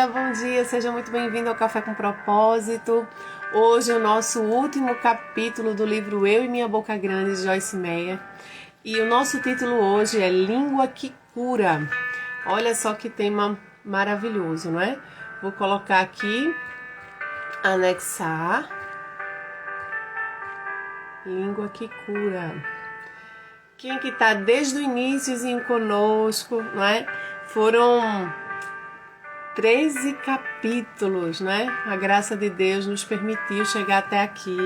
bom dia, seja muito bem-vindo ao Café com Propósito. Hoje é o nosso último capítulo do livro Eu e Minha Boca Grande, de Joyce Meyer. E o nosso título hoje é Língua que Cura. Olha só que tema maravilhoso, não é? Vou colocar aqui, anexar, Língua que Cura. Quem que tá desde o iníciozinho conosco, não é? Foram 13 capítulos, né? A graça de Deus nos permitiu chegar até aqui,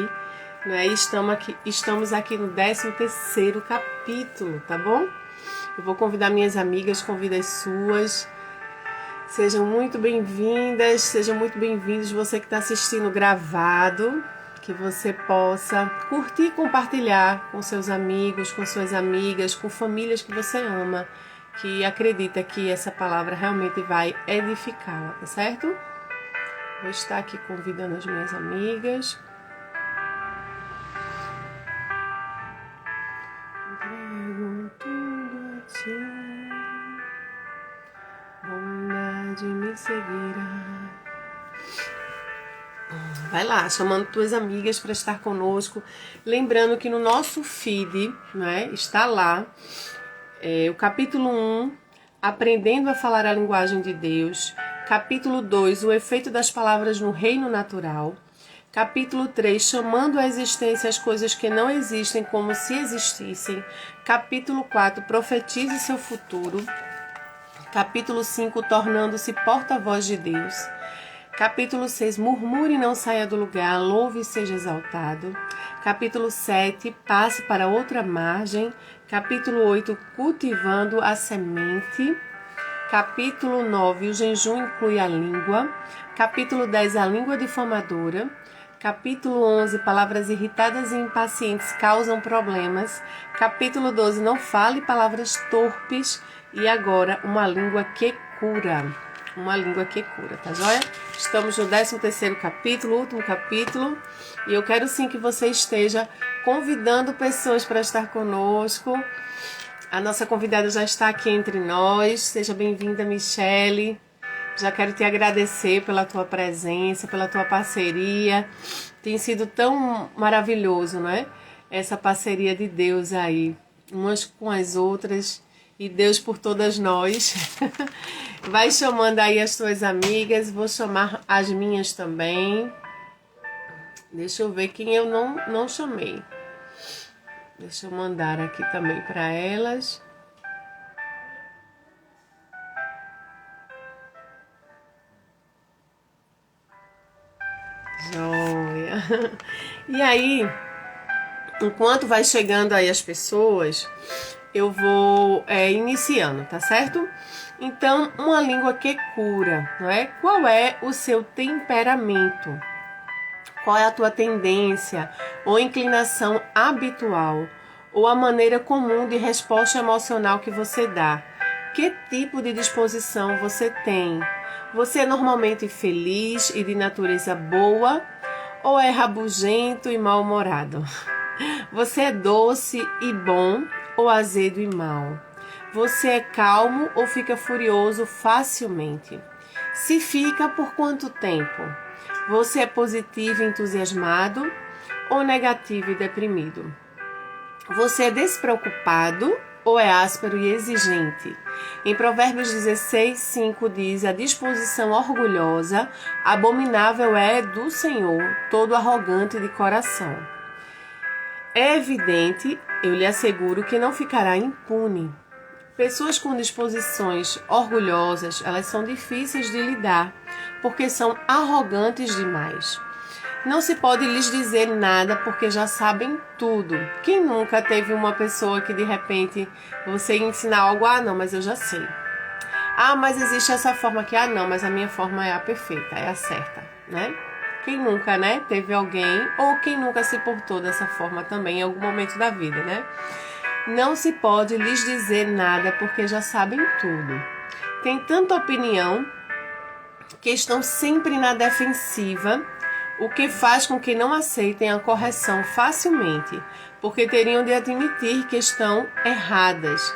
né? E estamos aqui no 13º capítulo, tá bom? Eu vou convidar minhas amigas, convido as suas. Sejam muito bem-vindas, sejam muito bem-vindos você que está assistindo gravado, que você possa curtir e compartilhar com seus amigos, com suas amigas, com famílias que você ama, que acredita que essa palavra realmente vai edificá-la, tá certo? Vou estar aqui convidando as minhas amigas. Entrego tudo a ti, bondade me seguirá. Vai lá, chamando tuas amigas para estar conosco. Lembrando que no nosso feed, né, está lá o capítulo 1, Aprendendo a Falar a Linguagem de Deus. Capítulo 2, O Efeito das Palavras no Reino Natural. Capítulo 3, Chamando à Existência as Coisas que não existem como se existissem. Capítulo 4, Profetize seu futuro. Capítulo 5, Tornando-se porta-voz de Deus. Capítulo 6, Murmure e não saia do lugar, louve e seja exaltado. Capítulo 7, Passe para outra margem. Capítulo 8, Cultivando a semente. Capítulo 9, O jejum inclui a língua. Capítulo 10, A língua difamadora. Capítulo 11, Palavras irritadas e impacientes causam problemas. Capítulo 12, Não fale palavras torpes. E agora, uma língua que cura. Uma língua que cura, tá joia? Estamos no 13º capítulo, último capítulo, e eu quero sim que você esteja convidando pessoas para estar conosco. A nossa convidada já está aqui entre nós. Seja bem-vinda, Michele. Já quero te agradecer pela tua presença, pela tua parceria. Tem sido tão maravilhoso, né? Essa parceria de Deus aí, umas com as outras. E Deus por todas nós. Vai chamando aí as tuas amigas. Vou chamar as minhas também. Deixa eu ver quem eu não chamei. Deixa eu mandar aqui também para elas. Joia. E aí, enquanto vai chegando aí as pessoas, eu vou iniciando, tá certo? Então, uma língua que cura, não é? Qual é o seu temperamento? Qual é a tua tendência ou inclinação habitual? Ou a maneira comum de resposta emocional que você dá? Que tipo de disposição você tem? Você é normalmente feliz e de natureza boa? Ou é rabugento e mal-humorado? Você é doce e bom ou azedo e mau? Você é calmo ou fica furioso facilmente? Se fica, por quanto tempo? Você é positivo e entusiasmado ou negativo e deprimido? Você é despreocupado ou é áspero e exigente? Em Provérbios 16:5 diz: A disposição orgulhosa, abominável é do Senhor, todo arrogante de coração. É evidente, eu lhe asseguro, que não ficará impune. Pessoas com disposições orgulhosas, elas são difíceis de lidar, porque são arrogantes demais. Não se pode lhes dizer nada porque já sabem tudo. Quem nunca teve uma pessoa que de repente você ensinar algo, não, mas eu já sei. Mas existe essa forma aqui, não, mas a minha forma é a perfeita, é a certa, né? Quem nunca, né, teve alguém, ou quem nunca se portou dessa forma também em algum momento da vida, né? Não se pode lhes dizer nada porque já sabem tudo. Tem tanta opinião que estão sempre na defensiva, o que faz com que não aceitem a correção facilmente, porque teriam de admitir que estão erradas.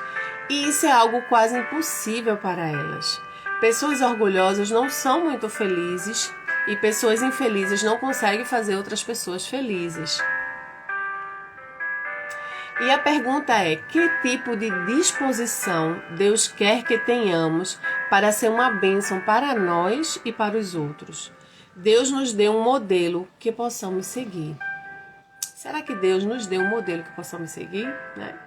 E isso é algo quase impossível para elas. Pessoas orgulhosas não são muito felizes e pessoas infelizes não conseguem fazer outras pessoas felizes. E a pergunta é: que tipo de disposição Deus quer que tenhamos para ser uma bênção para nós e para os outros? Deus nos deu um modelo que possamos seguir. Será que Deus nos deu um modelo que possamos seguir, né?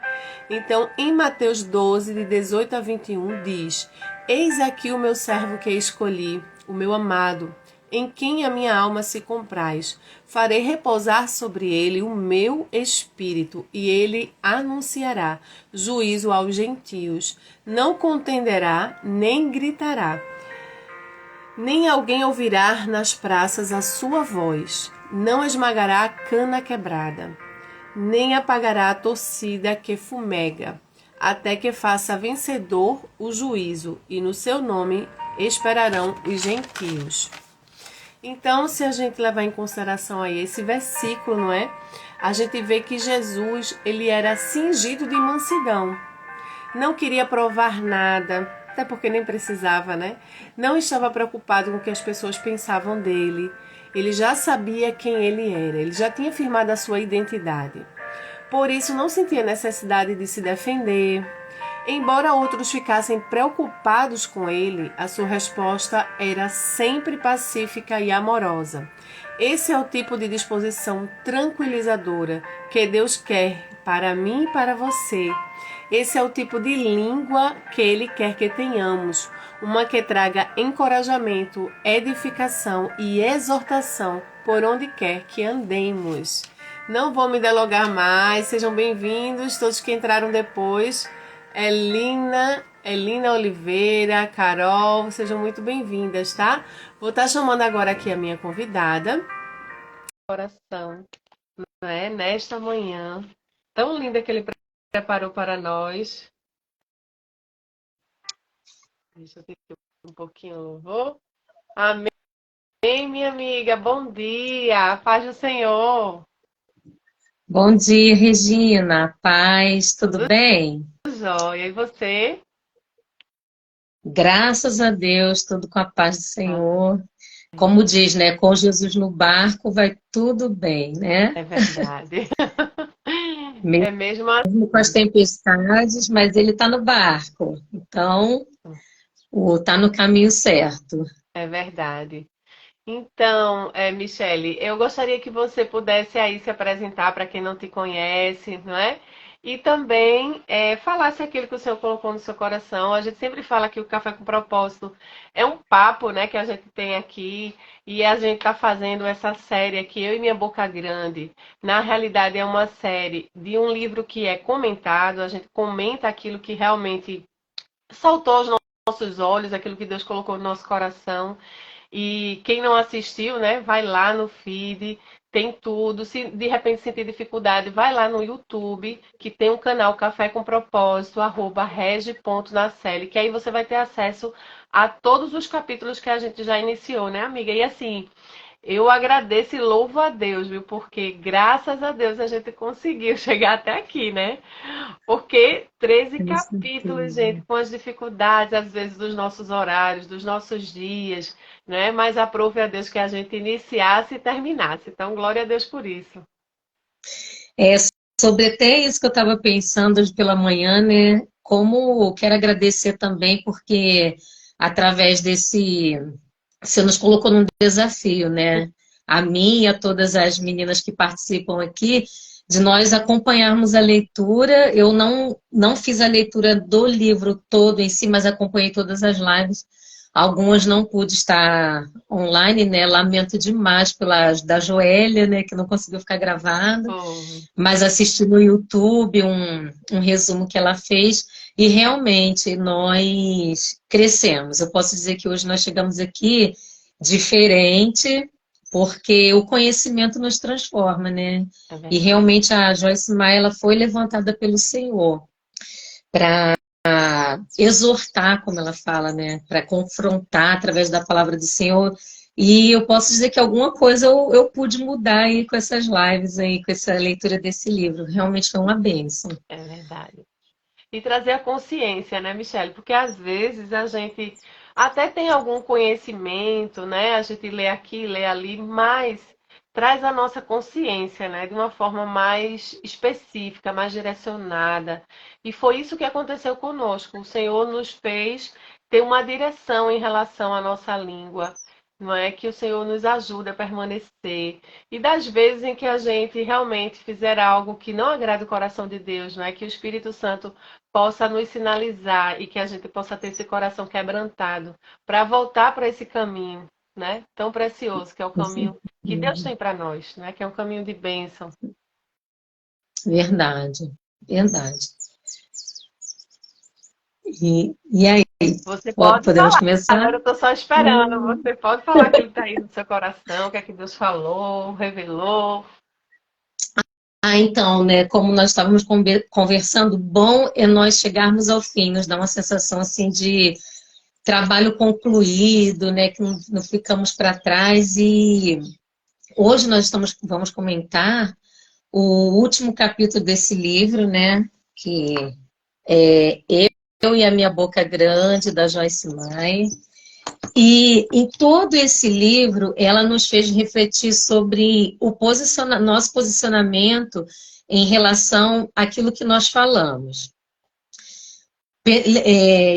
Então, em Mateus 12, de 18 a 21, diz: Eis aqui o meu servo que escolhi, o meu amado, em quem a minha alma se compraz. Farei repousar sobre ele o meu espírito, e ele anunciará juízo aos gentios. Não contenderá, nem gritará. Nem alguém ouvirá nas praças a sua voz. Não esmagará a cana quebrada, nem apagará a torcida que fumega, até que faça vencedor o juízo, e no seu nome esperarão os gentios. Então, se a gente levar em consideração aí esse versículo, não é? A gente vê que Jesus, ele era cingido de mansidão. Não queria provar nada, até porque nem precisava, né? Não estava preocupado com o que as pessoas pensavam dele. Ele já sabia quem ele era, ele já tinha firmado a sua identidade. Por isso, não sentia necessidade de se defender. Embora outros ficassem preocupados com ele, a sua resposta era sempre pacífica e amorosa. Esse é o tipo de disposição tranquilizadora que Deus quer para mim e para você. Esse é o tipo de língua que Ele quer que tenhamos, uma que traga encorajamento, edificação e exortação por onde quer que andemos. Não vou me delongar mais, sejam bem-vindos todos que entraram depois. Elina Oliveira, Carol, sejam muito bem-vindas, tá? Vou estar chamando agora aqui a minha convidada. Coração, né? Nesta manhã tão linda que ele preparou para nós. Deixa eu ter um pouquinho o louvor. Amém, minha amiga. Bom dia. Paz do Senhor. Bom dia, Regina. Paz, tudo bem? Jóia. E você? Graças a Deus, tudo com a paz do Senhor. Como Amém. diz, né? Com Jesus no barco vai tudo bem, né? É verdade. É Mesmo mesmo com as tempestades, mas ele está no barco. Então, tá no caminho certo. É verdade. Então, Michele, eu gostaria que você pudesse aí se apresentar para quem não te conhece, não é? E também falasse aquilo que o Senhor colocou no seu coração. A gente sempre fala que o Café com Propósito é um papo, né, que a gente tem aqui e a gente está fazendo essa série aqui, Eu e Minha Boca Grande. Na realidade, é uma série de um livro que é comentado. A gente comenta aquilo que realmente saltou aos nossos olhos, aquilo que Deus colocou no nosso coração. E quem não assistiu, né, vai lá no feed, tem tudo. Se de repente sentir dificuldade, vai lá no YouTube, que tem um canal Café com Propósito, @regi.naceli, que aí você vai ter acesso a todos os capítulos que a gente já iniciou, né, amiga? E assim, eu agradeço e louvo a Deus, viu? Porque graças a Deus a gente conseguiu chegar até aqui, né? Porque 13 Com capítulos, certeza. gente, com as dificuldades, às vezes, dos nossos horários, dos nossos dias, né? Mas aprove a Deus que a gente iniciasse e terminasse. Então, glória a Deus por isso. É sobre até isso que eu estava pensando hoje pela manhã, né? Como quero agradecer também, porque através desse você nos colocou num desafio, né? A mim e a todas as meninas que participam aqui, de nós acompanharmos a leitura. Eu não fiz a leitura do livro todo em si, mas acompanhei todas as lives. Algumas não pude estar online, né? Lamento demais pelas da Joélia, né? Que não conseguiu ficar gravado, Foi. mas assisti no YouTube um resumo que ela fez e realmente nós crescemos. Eu posso dizer que hoje nós chegamos aqui diferente, porque o conhecimento nos transforma, né? É E verdade. realmente a Joyce Meyer ela foi levantada pelo Senhor para exortar, como ela fala, né? Para confrontar através da palavra do Senhor. E eu posso dizer que alguma coisa eu pude mudar aí com essas lives aí, com essa leitura desse livro. Realmente foi uma bênção. É verdade. E trazer a consciência, né, Michele? Porque às vezes a gente até tem algum conhecimento, né? A gente lê aqui, lê ali, mas traz a nossa consciência, né? De uma forma mais específica, mais direcionada. E foi isso que aconteceu conosco. O Senhor nos fez ter uma direção em relação à nossa língua. Não é que o Senhor nos ajude a permanecer. E das vezes em que a gente realmente fizer algo que não agrada o coração de Deus, não é que o Espírito Santo possa nos sinalizar e que a gente possa ter esse coração quebrantado para voltar para esse caminho, né? Tão precioso, que é o caminho que Deus tem para nós, né? Que é um caminho de bênção. Verdade, verdade. E aí, Você pode podemos falar, começar? agora eu estou só esperando. Você pode falar o que está aí no seu coração, o que é que Deus falou, revelou. Então, né, como nós estávamos conversando, bom é nós chegarmos ao fim, nos dá uma sensação assim de trabalho concluído, né, que não ficamos para trás. E hoje vamos comentar o último capítulo desse livro, né, que é Eu e a Minha Boca Grande, da Joyce Meyer. E em todo esse livro, ela nos fez refletir sobre o nosso posicionamento em relação àquilo que nós falamos.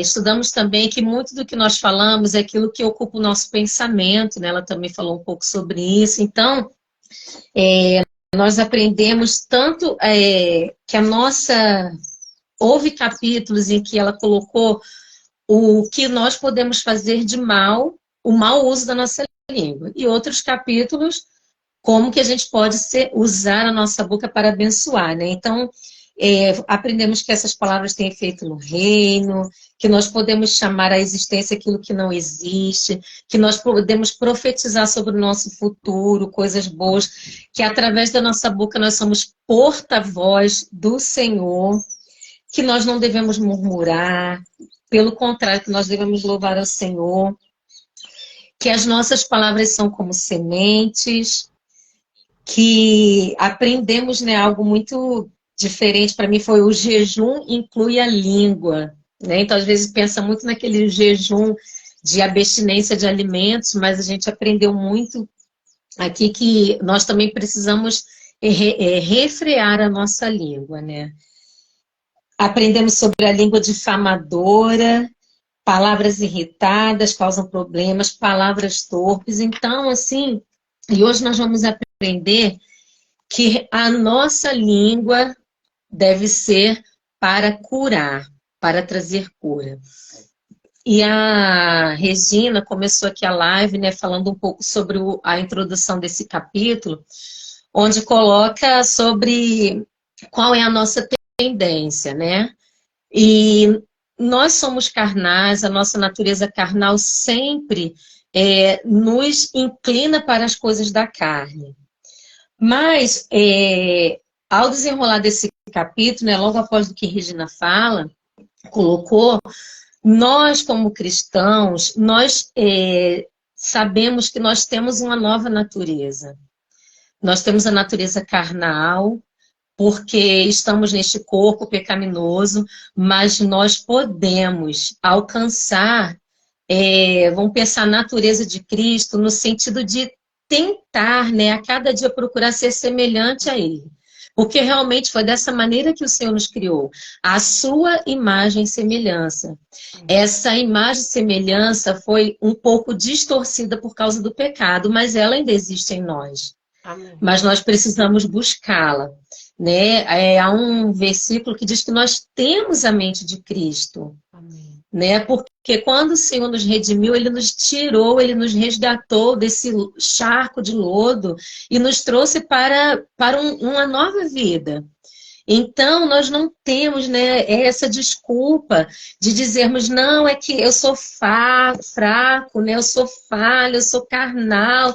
Estudamos também que muito do que nós falamos é aquilo que ocupa o nosso pensamento, né? Ela também falou um pouco sobre isso. Então, nós aprendemos tanto que a nossa... Houve capítulos em que ela colocou o que nós podemos fazer de mal, o mau uso da nossa língua. E outros capítulos, como que a gente pode usar a nossa boca para abençoar, né? Então, aprendemos que essas palavras têm efeito no reino, que nós podemos chamar à existência aquilo que não existe, que nós podemos profetizar sobre o nosso futuro, coisas boas, que através da nossa boca nós somos porta-voz do Senhor, que nós não devemos murmurar, pelo contrário, que nós devemos louvar ao Senhor, que as nossas palavras são como sementes, que aprendemos, né, algo muito diferente para mim foi o jejum inclui a língua, né? Então às vezes pensa muito naquele jejum de abstinência de alimentos, mas a gente aprendeu muito aqui que nós também precisamos refrear a nossa língua, né? Aprendemos sobre a língua difamadora, palavras irritadas causam problemas, palavras torpes. Então, assim, e hoje nós vamos aprender que a nossa língua deve ser para curar, para trazer cura. E a Regina começou aqui a live, né, falando um pouco sobre a introdução desse capítulo, onde coloca sobre qual é a nossa tendência, né? E nós somos carnais, a nossa natureza carnal sempre nos inclina para as coisas da carne. Mas, ao desenrolar desse capítulo, né, logo após o que Regina colocou, nós como cristãos, nós sabemos que nós temos uma nova natureza. Nós temos a natureza carnal, porque estamos neste corpo pecaminoso, mas nós podemos alcançar, vamos pensar, a natureza de Cristo no sentido de tentar, né, a cada dia procurar ser semelhante a Ele. Porque realmente foi dessa maneira que o Senhor nos criou. A sua imagem e semelhança. Essa imagem e semelhança foi um pouco distorcida por causa do pecado, mas ela ainda existe em nós. Amém. Mas nós precisamos buscá-la. Né? Há um versículo que diz que nós temos a mente de Cristo. Amém. Né? Porque quando o Senhor nos redimiu, Ele nos tirou, Ele nos resgatou desse charco de lodo e nos trouxe para uma nova vida. Então, nós não temos, né, essa desculpa de dizermos, não, é que eu sou fraco, né, eu sou falho, eu sou carnal.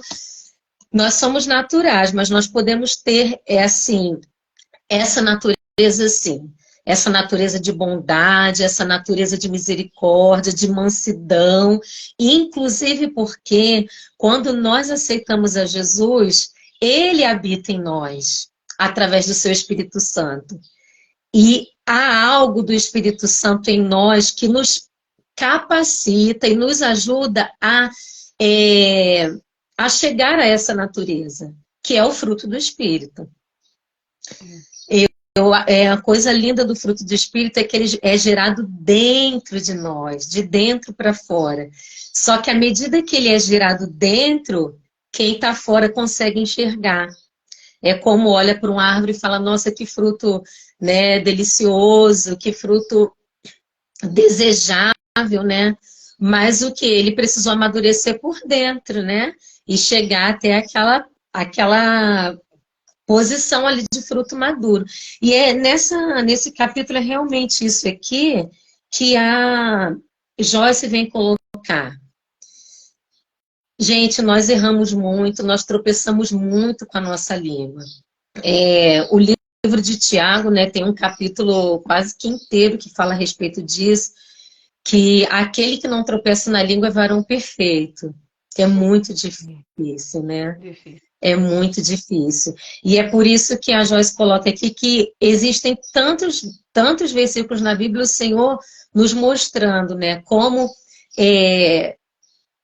Nós somos naturais, mas nós podemos ter, essa natureza, sim. Essa natureza de bondade, essa natureza de misericórdia, de mansidão. Inclusive porque, quando nós aceitamos a Jesus, Ele habita em nós, através do seu Espírito Santo. E há algo do Espírito Santo em nós que nos capacita e nos ajuda a chegar a essa natureza, que é o fruto do Espírito. A coisa linda do fruto do Espírito é que ele é gerado dentro de nós, de dentro para fora. Só que à medida que ele é gerado dentro, quem está fora consegue enxergar. É como olha para uma árvore e fala, nossa, que fruto, né, delicioso, que fruto desejável, né? Mas o que? Ele precisou amadurecer por dentro, né? E chegar até aquela posição ali de fruto maduro. E é nesse capítulo é realmente isso aqui que a Joyce vem colocar. Gente, nós erramos muito, nós tropeçamos muito com a nossa língua. O livro de Tiago, né, tem um capítulo quase que inteiro que fala a respeito disso, que aquele que não tropeça na língua é varão perfeito. É muito difícil, né? Difícil. É muito difícil. E é por isso que a Joyce coloca aqui que existem tantos versículos na Bíblia, o Senhor nos mostrando, né, como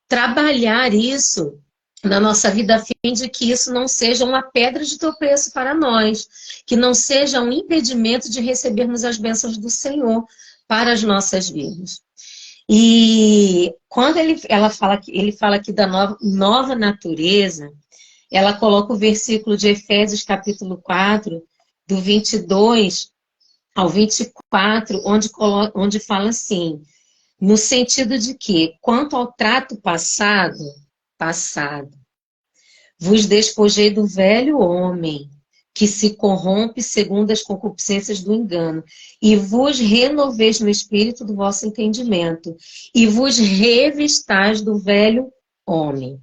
trabalhar isso na nossa vida a fim de que isso não seja uma pedra de tropeço para nós, que não seja um impedimento de recebermos as bênçãos do Senhor para as nossas vidas. E quando ele fala aqui da nova natureza, ela coloca o versículo de Efésios capítulo 4, do 22 ao 24, onde fala assim, no sentido de que, quanto ao trato passado, vos despojei do velho homem, que se corrompe segundo as concupiscências do engano, e vos renoveis no espírito do vosso entendimento, e vos revistais do velho homem.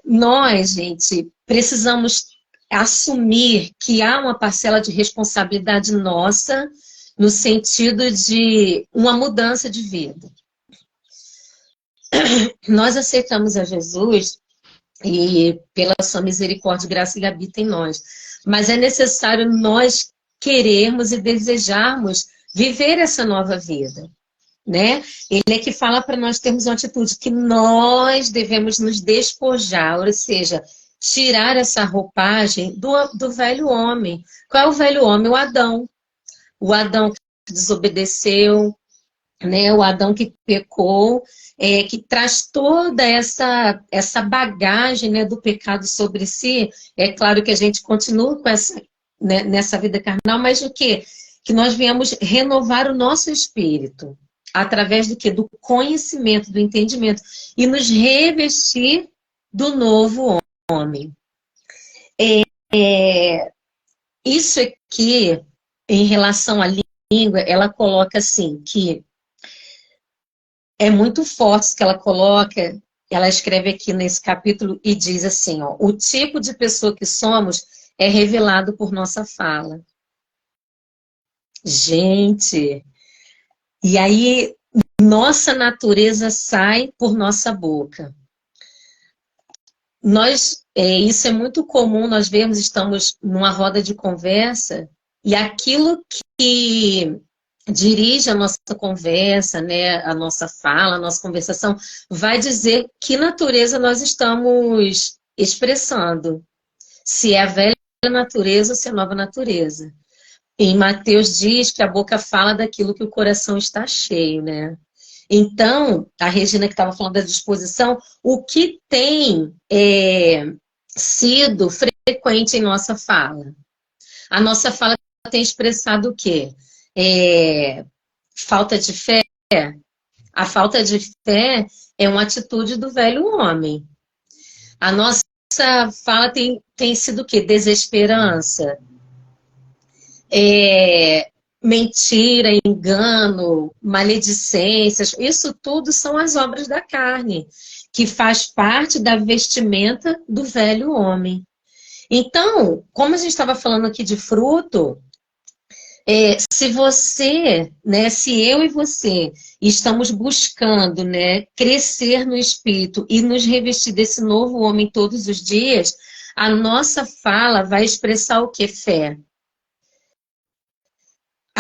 Nós, gente, precisamos assumir que há uma parcela de responsabilidade nossa no sentido de uma mudança de vida. Nós aceitamos a Jesus e pela sua misericórdia, graça, ele habita em nós. Mas é necessário nós querermos e desejarmos viver essa nova vida, né? Ele é que fala para nós termos uma atitude que nós devemos nos despojar, ou seja, tirar essa roupagem do velho homem. Qual é o velho homem? O Adão. O Adão que desobedeceu, né? O Adão que pecou, que traz toda essa bagagem, né, do pecado sobre si. É claro que a gente continua com né, nessa vida carnal, mas o quê? Que nós viemos renovar o nosso espírito, através do quê? Do conhecimento, do entendimento, e nos revestir do novo homem. Isso aqui, em relação à língua, ela coloca assim, que é muito forte que ela coloca, ela escreve aqui nesse capítulo e diz assim, ó, o tipo de pessoa que somos é revelado por nossa fala. Gente, e aí nossa natureza sai por nossa boca. Isso é muito comum, nós vemos, estamos numa roda de conversa e aquilo que dirige a nossa conversa, né, a nossa fala, a nossa conversação, vai dizer que natureza nós estamos expressando. Se é a velha natureza ou se é a nova natureza. Em Mateus diz que a boca fala daquilo que o coração está cheio, né? Então, a Regina que estava falando da disposição, o que tem sido frequente em nossa fala? A nossa fala tem expressado o quê? Falta de fé. A falta de fé é uma atitude do velho homem. A nossa fala tem sido o quê? Desesperança. Mentira, engano, maledicências. Isso tudo são as obras da carne, que faz parte da vestimenta do velho homem. Então, como a gente estava falando aqui de fruto, se você, né, se eu e você estamos buscando, né, crescer no espírito e nos revestir desse novo homem todos os dias, a nossa fala vai expressar o que? Fé.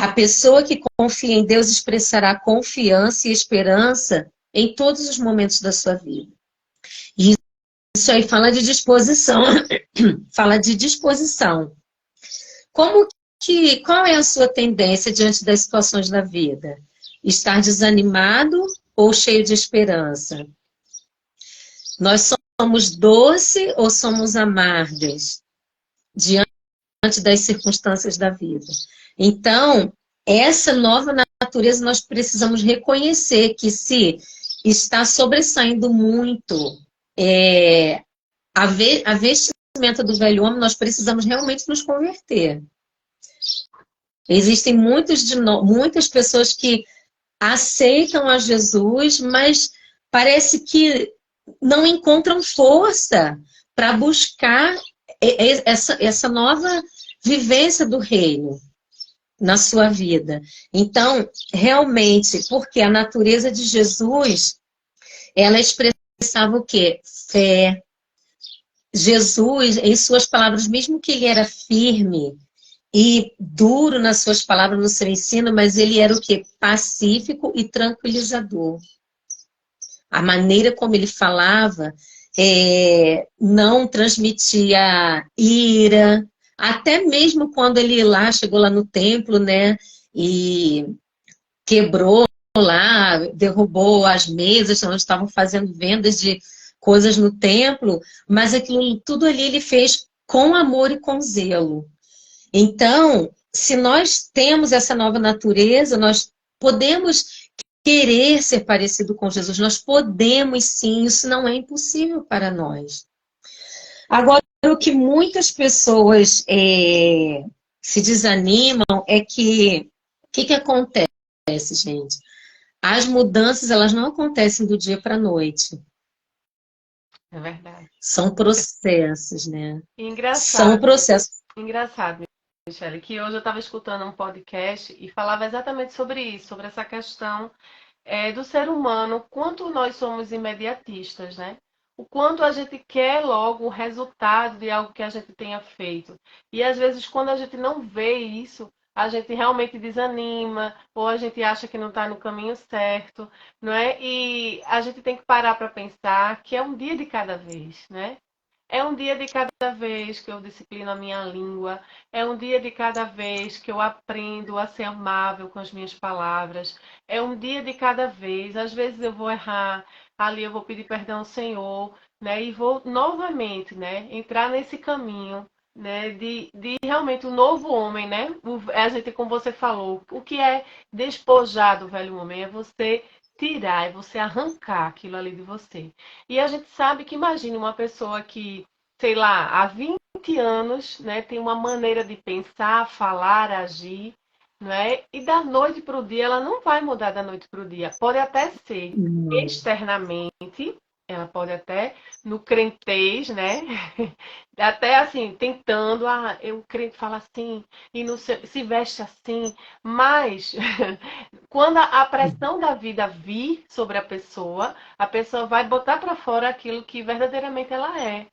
A pessoa que confia em Deus expressará confiança e esperança em todos os momentos da sua vida. E isso aí fala de disposição. Fala de disposição. Qual é a sua tendência diante das situações da vida? Estar desanimado ou cheio de esperança? Nós somos doce ou somos amargas diante das circunstâncias da vida? Então, essa nova natureza nós precisamos reconhecer que se está sobressaindo muito a vestimenta do velho homem, nós precisamos realmente nos converter. Existem muitas pessoas que aceitam a Jesus, mas parece que não encontram força para buscar essa nova vivência do reino na sua vida. Então, realmente, porque a natureza de Jesus, ela expressava o quê? Fé. Jesus, em suas palavras, mesmo que ele era firme e duro nas suas palavras, no seu ensino, mas ele era o quê? Pacífico e tranquilizador. A maneira como ele falava não transmitia ira, até mesmo quando ele chegou lá no templo, né, e quebrou lá, derrubou as mesas onde estavam fazendo vendas de coisas no templo, mas aquilo tudo ali ele fez com amor e com zelo. Então, se nós temos essa nova natureza, nós podemos querer ser parecido com Jesus. Nós podemos sim, isso não é impossível para nós. Agora, o que muitas pessoas se desanimam é que o que acontece, gente? As mudanças, elas não acontecem do dia para a noite. É verdade. São processos, né? Engraçado. São processos. Engraçado, Michele, que hoje eu estava escutando um podcast e falava exatamente sobre isso, sobre essa questão do ser humano, quanto nós somos imediatistas, né? O quanto a gente quer logo o resultado de algo que a gente tenha feito. E às vezes, quando a gente não vê isso, a gente realmente desanima, ou a gente acha que não está no caminho certo, não é? E a gente tem que parar para pensar que é um dia de cada vez, né? É um dia de cada vez que eu disciplino a minha língua, é um dia de cada vez que eu aprendo a ser amável com as minhas palavras, é um dia de cada vez. Às vezes eu vou errar, ali eu vou pedir perdão ao Senhor, né? E vou novamente, né, entrar nesse caminho, né, de realmente o novo homem, né? A gente, como você falou, o que é despojar do velho homem é você tirar, é você arrancar aquilo ali de você. E a gente sabe que, imagine uma pessoa que, sei lá, há 20 anos, né, tem uma maneira de pensar, falar, agir, né? E da noite para o dia, ela não vai mudar da noite para o dia. Pode até ser externamente, ela pode até no crentez, né? Até assim, tentando, o crente fala assim, e não se veste assim, mas quando a pressão da vida vir sobre a pessoa vai botar para fora aquilo que verdadeiramente ela é.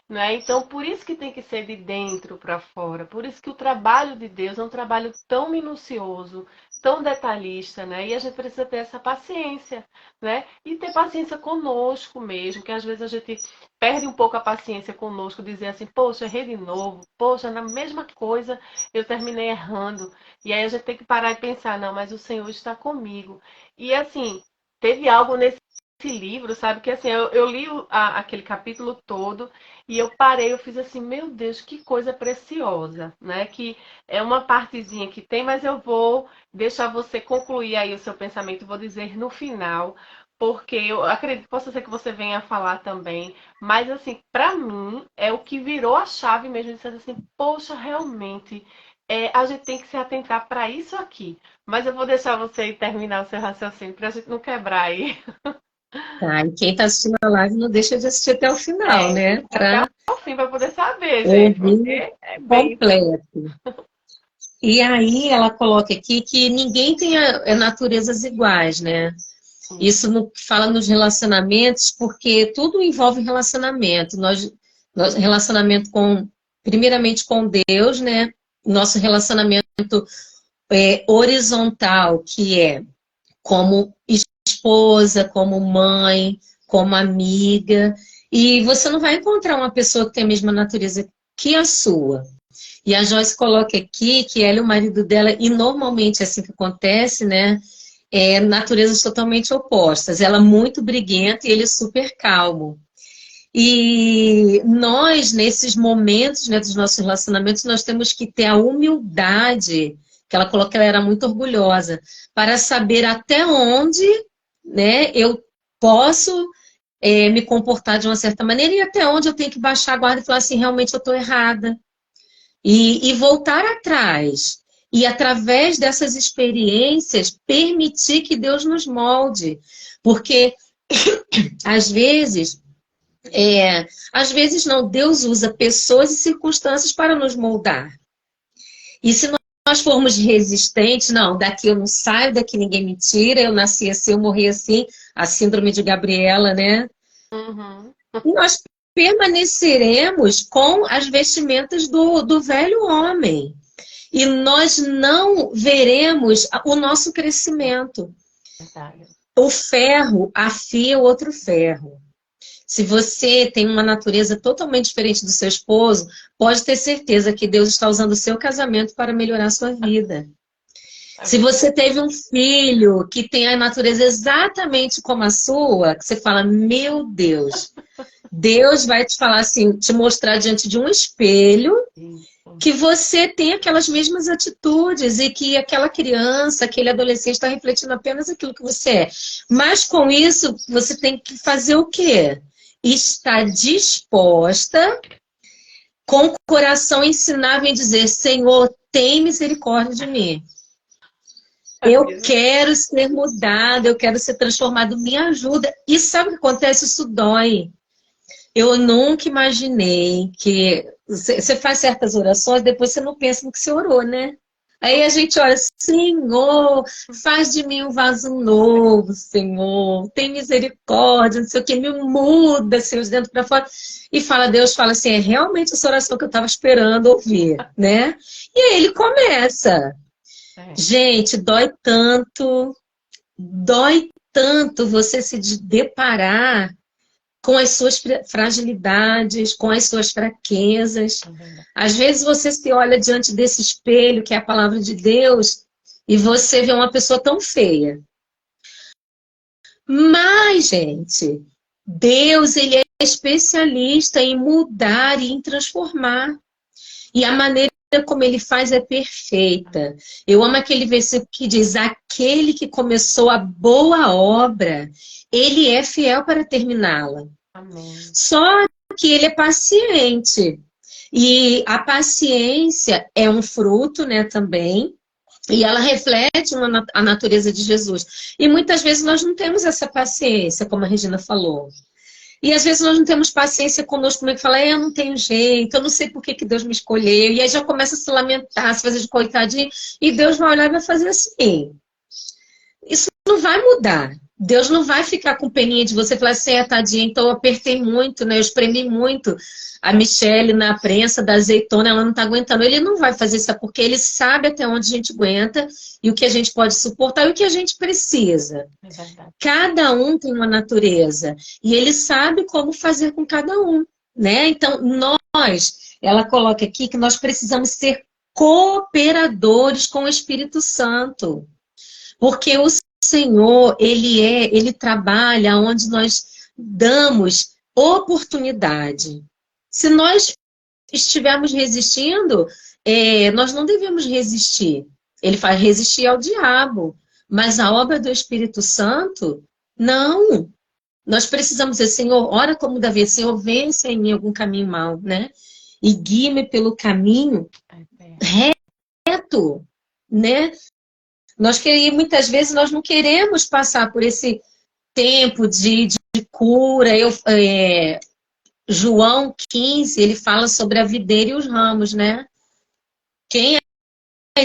Né? Então, por isso que tem que ser de dentro para fora. Por isso que o trabalho de Deus é um trabalho tão minucioso, tão detalhista, né? E a gente precisa ter essa paciência, né? E ter paciência conosco mesmo, que às vezes a gente perde um pouco a paciência conosco, dizer assim, poxa, errei de novo, poxa, na mesma coisa eu terminei errando. E aí a gente tem que parar e pensar, não, mas o Senhor está comigo. E assim, teve algo nesse livro, sabe? Que assim, eu li aquele capítulo todo e eu parei, eu fiz assim, meu Deus, que coisa preciosa, né? Que é uma partezinha que tem, mas eu vou deixar você concluir aí o seu pensamento, vou dizer no final, porque eu acredito que possa ser que você venha a falar também, mas assim, para mim, é o que virou a chave mesmo, de assim, poxa, realmente, a gente tem que se atentar para isso aqui. Mas eu vou deixar você terminar o seu raciocínio, para a gente não quebrar aí. Tá, e quem está assistindo a live não deixa de assistir até o final, né? Até o fim para poder saber, gente. Porque é bem completo. E aí ela coloca aqui que ninguém tem naturezas iguais, né? Isso fala nos relacionamentos, porque tudo envolve relacionamento. Relacionamento primeiramente com Deus, né? Nosso relacionamento horizontal, que é como esposa, como mãe, como amiga. E você não vai encontrar uma pessoa que tem a mesma natureza que a sua. E a Joyce coloca aqui que ela e o marido dela, e normalmente é assim que acontece, né? Naturezas totalmente opostas. Ela muito briguenta e ele super calmo. E nós, nesses momentos, né, dos nossos relacionamentos, nós temos que ter a humildade, que ela coloca que ela era muito orgulhosa, para saber até onde, né, eu posso me comportar de uma certa maneira e até onde eu tenho que baixar a guarda e falar assim, realmente eu estou errada. E voltar atrás. E através dessas experiências, permitir que Deus nos molde. Porque, às vezes, às vezes não, Deus usa pessoas e circunstâncias para nos moldar. E se nós formos resistentes, não, daqui eu não saio, daqui ninguém me tira, eu nasci assim, eu morri assim, a síndrome de Gabriela, né? Uhum. E nós permaneceremos com as vestimentas do velho homem. E nós não veremos o nosso crescimento. Verdade. O ferro afia o outro ferro. Se você tem uma natureza totalmente diferente do seu esposo, pode ter certeza que Deus está usando o seu casamento para melhorar a sua vida. Se você teve um filho que tem a natureza exatamente como a sua, que você fala, meu Deus, Deus vai te falar assim, te mostrar diante de um espelho que você tem aquelas mesmas atitudes e que aquela criança, aquele adolescente está refletindo apenas aquilo que você é. Mas com isso, você tem que fazer o quê? Estar disposta, com o coração ensinável em dizer, Senhor, tem misericórdia de mim. Eu quero ser mudada, eu quero ser transformado, me ajuda. E sabe o que acontece? Isso dói. Eu nunca imaginei que... Você faz certas orações, depois você não pensa no que você orou, né? Aí a gente ora, Senhor, faz de mim um vaso novo, Senhor, tem misericórdia, não sei o que, me muda, Senhor, de dentro para fora. E Deus fala assim, é realmente essa oração que eu estava esperando ouvir, né? E aí ele começa. Gente, dói tanto você se deparar com as suas fragilidades, com as suas fraquezas. Às vezes você se olha diante desse espelho, que é a palavra de Deus, e você vê uma pessoa tão feia. Mas, gente, Deus, ele é especialista em mudar e em transformar. E a maneira como ele faz é perfeita. Eu amo aquele versículo que diz, aquele que começou a boa obra, ele é fiel para terminá-la. Só que ele é paciente. E a paciência é um fruto, né, também. E ela reflete a natureza de Jesus. E muitas vezes nós não temos essa paciência, como a Regina falou. E às vezes nós não temos paciência conosco, como é que fala, eu não tenho jeito, eu não sei por que Deus me escolheu. E aí já começa a se lamentar, se fazer de coitadinho, e Deus vai olhar e vai fazer assim. Isso não vai mudar. Deus não vai ficar com peninha de você falar assim, tadinha, então eu apertei muito, né? Eu espremi muito a Michelle na prensa da azeitona, ela não está aguentando. Ele não vai fazer isso, porque ele sabe até onde a gente aguenta e o que a gente pode suportar e o que a gente precisa. Cada um tem uma natureza e ele sabe como fazer com cada um, né? Então, ela coloca aqui que nós precisamos ser cooperadores com o Espírito Santo. Porque o Senhor, ele trabalha onde nós damos oportunidade. Se nós estivermos resistindo, nós não devemos resistir. Ele faz resistir ao diabo. Mas a obra do Espírito Santo, não. Nós precisamos dizer, Senhor, ora como Davi, Senhor, vence em mim algum caminho mau, né? E guie-me pelo caminho reto, né? Muitas vezes nós não queremos passar por esse tempo de cura. João 15, ele fala sobre a videira e os ramos, né? Quem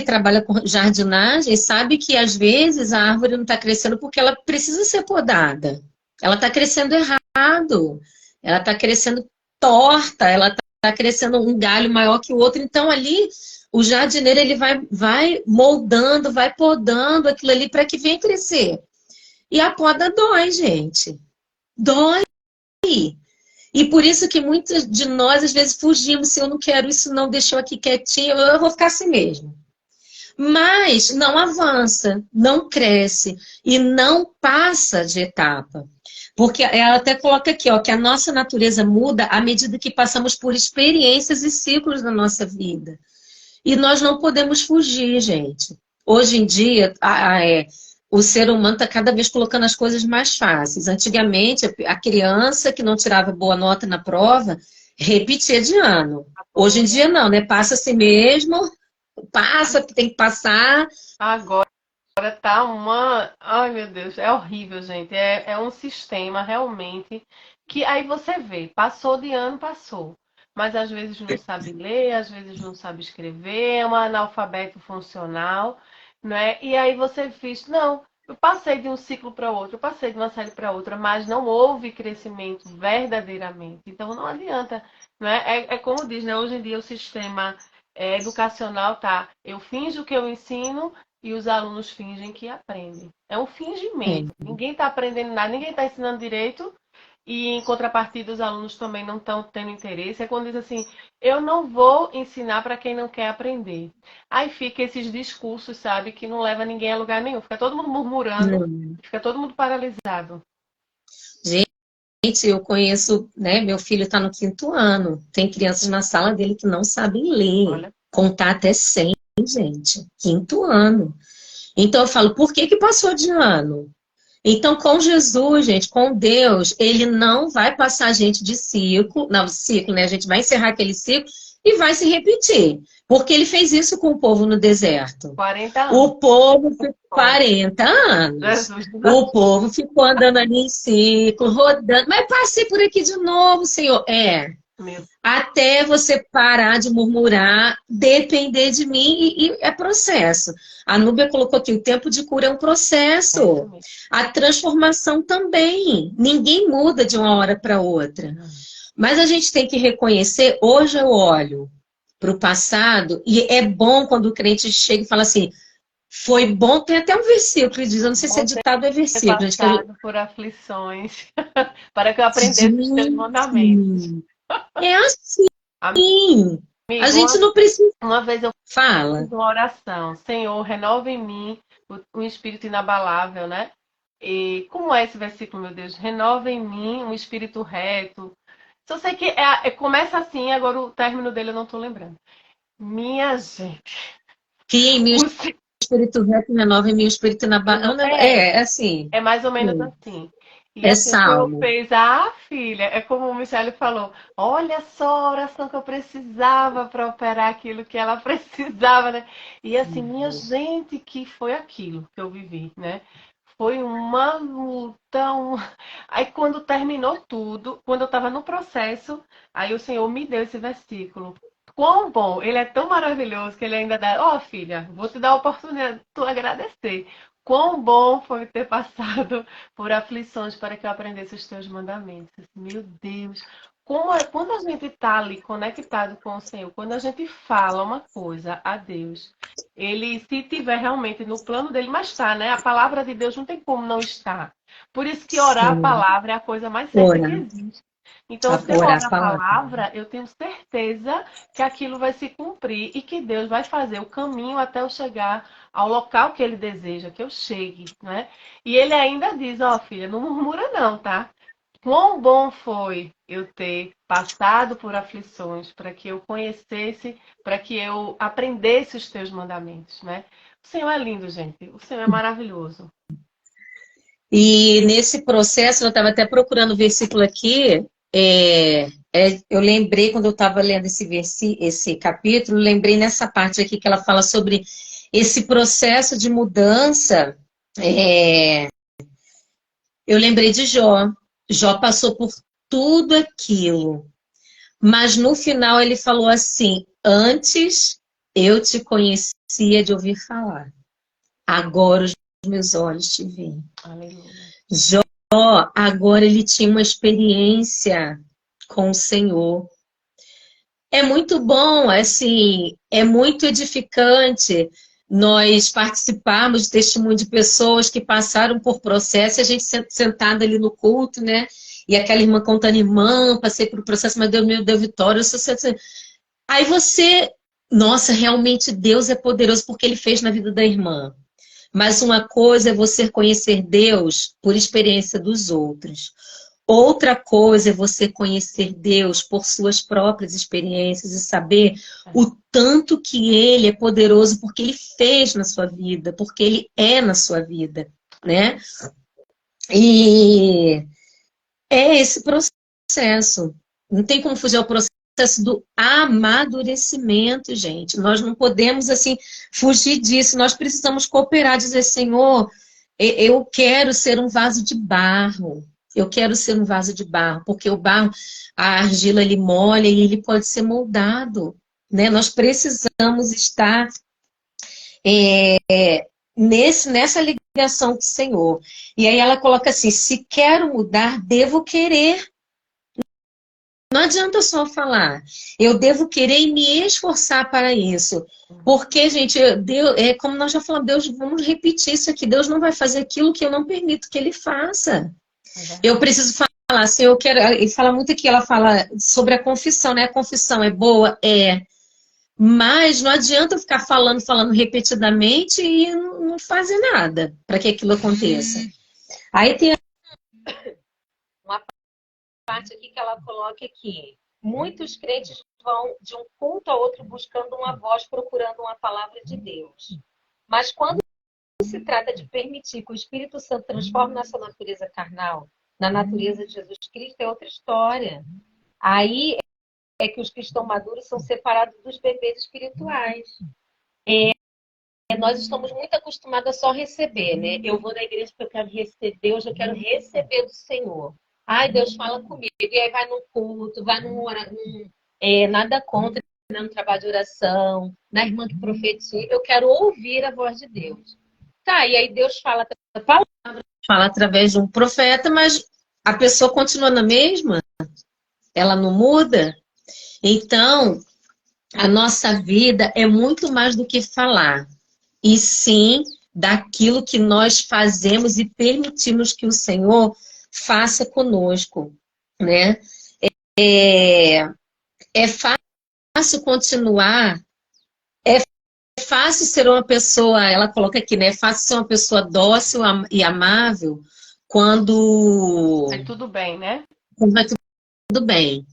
trabalha com jardinagem sabe que às vezes a árvore não está crescendo porque ela precisa ser podada. Ela está crescendo errado. Ela está crescendo torta. Ela está crescendo um galho maior que o outro. Então ali O jardineiro ele vai moldando, vai podando aquilo ali para que venha crescer. E a poda dói, gente. Dói. E por isso que muitos de nós, às vezes, fugimos. Se eu não quero isso, não, deixou aqui quietinho, eu vou ficar assim mesmo. Mas não avança, não cresce e não passa de etapa. Porque ela até coloca aqui, ó, que a nossa natureza muda à medida que passamos por experiências e ciclos na nossa vida. E nós não podemos fugir, gente. Hoje em dia, o ser humano está cada vez colocando as coisas mais fáceis. Antigamente, a criança que não tirava boa nota na prova, repetia de ano. Hoje em dia não, né? Passa assim mesmo, passa, tem que passar. Agora tá uma. Ai, meu Deus, é horrível, gente. É um sistema realmente que aí você vê, passou de ano, passou. Mas às vezes não sabe ler, às vezes não sabe escrever, é um analfabeto funcional, né? E aí você diz, não, eu passei de um ciclo para outro, eu passei de uma série para outra, mas não houve crescimento verdadeiramente. Então não adianta, né? É como diz, né? Hoje em dia o sistema educacional tá, eu finjo que eu ensino e os alunos fingem que aprendem. É um fingimento. Ninguém está aprendendo nada, ninguém está ensinando direito. E em contrapartida, os alunos também não estão tendo interesse. É quando diz assim, eu não vou ensinar para quem não quer aprender. Aí fica esses discursos, sabe, que não leva ninguém a lugar nenhum. Fica todo mundo murmurando, fica todo mundo paralisado. Gente, eu conheço, né? Meu filho está no 5º ano. Tem crianças na sala dele que não sabem ler. Olha. Contar até 100, gente. 5º ano. Então eu falo, por que que passou de ano? Então, com Jesus, gente, com Deus, ele não vai passar a gente de ciclo, não, ciclo, né? A gente vai encerrar aquele ciclo e vai se repetir. Porque ele fez isso com o povo no deserto. 40 anos. O povo ficou 40 anos. Jesus. O povo ficou andando ali em ciclo, rodando. Mas passei por aqui de novo, Senhor. Meu. Até você parar de murmurar, depender de mim e é processo. A Núbia colocou aqui, o tempo de cura é um processo. A transformação também. Ninguém muda de uma hora para outra. Mas a gente tem que reconhecer, hoje eu olho para o passado, e é bom quando o crente chega e fala assim, foi bom, tem até um versículo que diz, eu não sei se é ditado ou é versículo. Passado por aflições, para que eu aprendesse os teus mandamentos. É assim. Amigo, A gente não precisa. Uma vez eu Fala. fiz uma oração. Senhor, renova em mim um espírito inabalável, né? E como é esse versículo, meu Deus? Renova em mim um espírito reto. Só sei que começa assim, agora o término dele eu não estou lembrando. Minha gente. Que em mim o espírito reto renova em mim o espírito inabalável. É assim. É mais ou menos assim. E É assim, o Senhor salmo. fez, filha, é como o Michele falou, olha só a oração que eu precisava para operar aquilo que ela precisava, né? E assim, minha gente, que foi aquilo que eu vivi, né? Foi uma luta. Aí quando terminou tudo, quando eu estava no processo, aí o Senhor me deu esse versículo. Quão bom, ele é tão maravilhoso que ele ainda dá, filha, vou te dar a oportunidade de tu agradecer. Quão bom foi ter passado por aflições para que eu aprendesse os teus mandamentos. Meu Deus, quando a gente está ali conectado com o Senhor, quando a gente fala uma coisa a Deus, ele, se tiver realmente no plano dele, mas está, né? A palavra de Deus não tem como não estar. Por isso que orar a palavra é a coisa mais certa que existe. Então, se eu orar a palavra, eu tenho certeza que aquilo vai se cumprir e que Deus vai fazer o caminho até eu chegar ao local que Ele deseja que eu chegue, né? E Ele ainda diz, filha, não murmura não, tá? Quão bom foi eu ter passado por aflições para que eu conhecesse, para que eu aprendesse os teus mandamentos, né? O Senhor é lindo, gente. O Senhor é maravilhoso. E nesse processo, eu estava até procurando o versículo aqui, eu lembrei, quando eu estava lendo esse capítulo, lembrei nessa parte aqui que ela fala sobre esse processo de mudança. Eu lembrei de Jó. Jó passou por tudo aquilo, mas no final ele falou assim, antes eu te conhecia de ouvir falar, agora os meus olhos te veem. Aleluia. Jó, agora ele tinha uma experiência com o Senhor. É muito bom, assim, é muito edificante nós participarmos de testemunho de pessoas que passaram por processo, e a gente sentada ali no culto, né? E aquela irmã contando, irmã, passei por um processo, mas Deus me deu vitória. Aí você, nossa, realmente Deus é poderoso porque Ele fez na vida da irmã. Mas uma coisa é você conhecer Deus por experiência dos outros. Outra coisa é você conhecer Deus por suas próprias experiências e saber o tanto que Ele é poderoso porque Ele fez na sua vida, porque Ele é na sua vida, né? E é esse processo. Não tem como fugir ao processo do amadurecimento, gente. Nós não podemos, assim, fugir disso. Nós precisamos cooperar, dizer, Senhor, eu quero ser um vaso de barro. Eu quero ser um vaso de barro, porque o barro, a argila, ele molha e ele pode ser moldado, né? Nós precisamos estar nessa ligação com o Senhor. E aí ela coloca assim, se quero mudar, devo querer. Não adianta só falar. Eu devo querer e me esforçar para isso. Porque, gente, Deus, é como nós já falamos, Deus, vamos repetir isso aqui. Deus não vai fazer aquilo que eu não permito que Ele faça. Eu preciso falar, assim, eu quero. E fala muito aqui, ela fala sobre a confissão, né? A confissão é boa? É. Mas não adianta eu ficar falando repetidamente e não fazer nada para que aquilo aconteça. Aí tem uma parte aqui que ela coloca aqui. Muitos crentes vão de um culto a outro buscando uma voz, procurando uma palavra de Deus. Mas quando se trata de permitir que o Espírito Santo transforme nossa natureza carnal na natureza de Jesus Cristo, é outra história. Aí é que os cristãos maduros são separados dos bebês espirituais. Nós estamos muito acostumados a só receber, né? Eu vou na igreja porque eu quero receber Deus, eu quero receber do Senhor. Ai, Deus fala comigo. E aí vai num culto, vai nada contra, né, no trabalho de oração, na irmã que profetiza. Eu quero ouvir a voz de Deus. Tá, e aí Deus fala através de um profeta, mas a pessoa continua na mesma? Ela não muda? Então, a nossa vida é muito mais do que falar. E sim daquilo que nós fazemos e permitimos que o Senhor faça conosco, né? É, é fácil continuar, é fácil ser uma pessoa, ela coloca aqui, né? É fácil ser uma pessoa dócil e amável quando É tudo bem, né? vai tudo bem.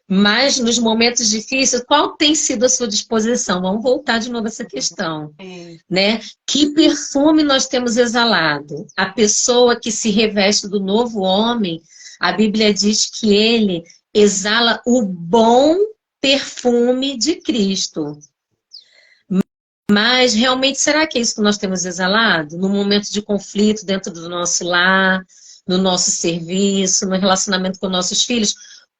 Mas nos momentos difíceis, qual tem sido a sua disposição? Vamos voltar de novo a essa questão. Isso. Né? Que perfume nós temos exalado? A pessoa que se reveste do novo homem, a Bíblia diz que ele exala o bom perfume de Cristo. Mas realmente será que é isso que nós temos exalado? No momento de conflito dentro do nosso lar, no nosso serviço, no relacionamento com nossos filhos?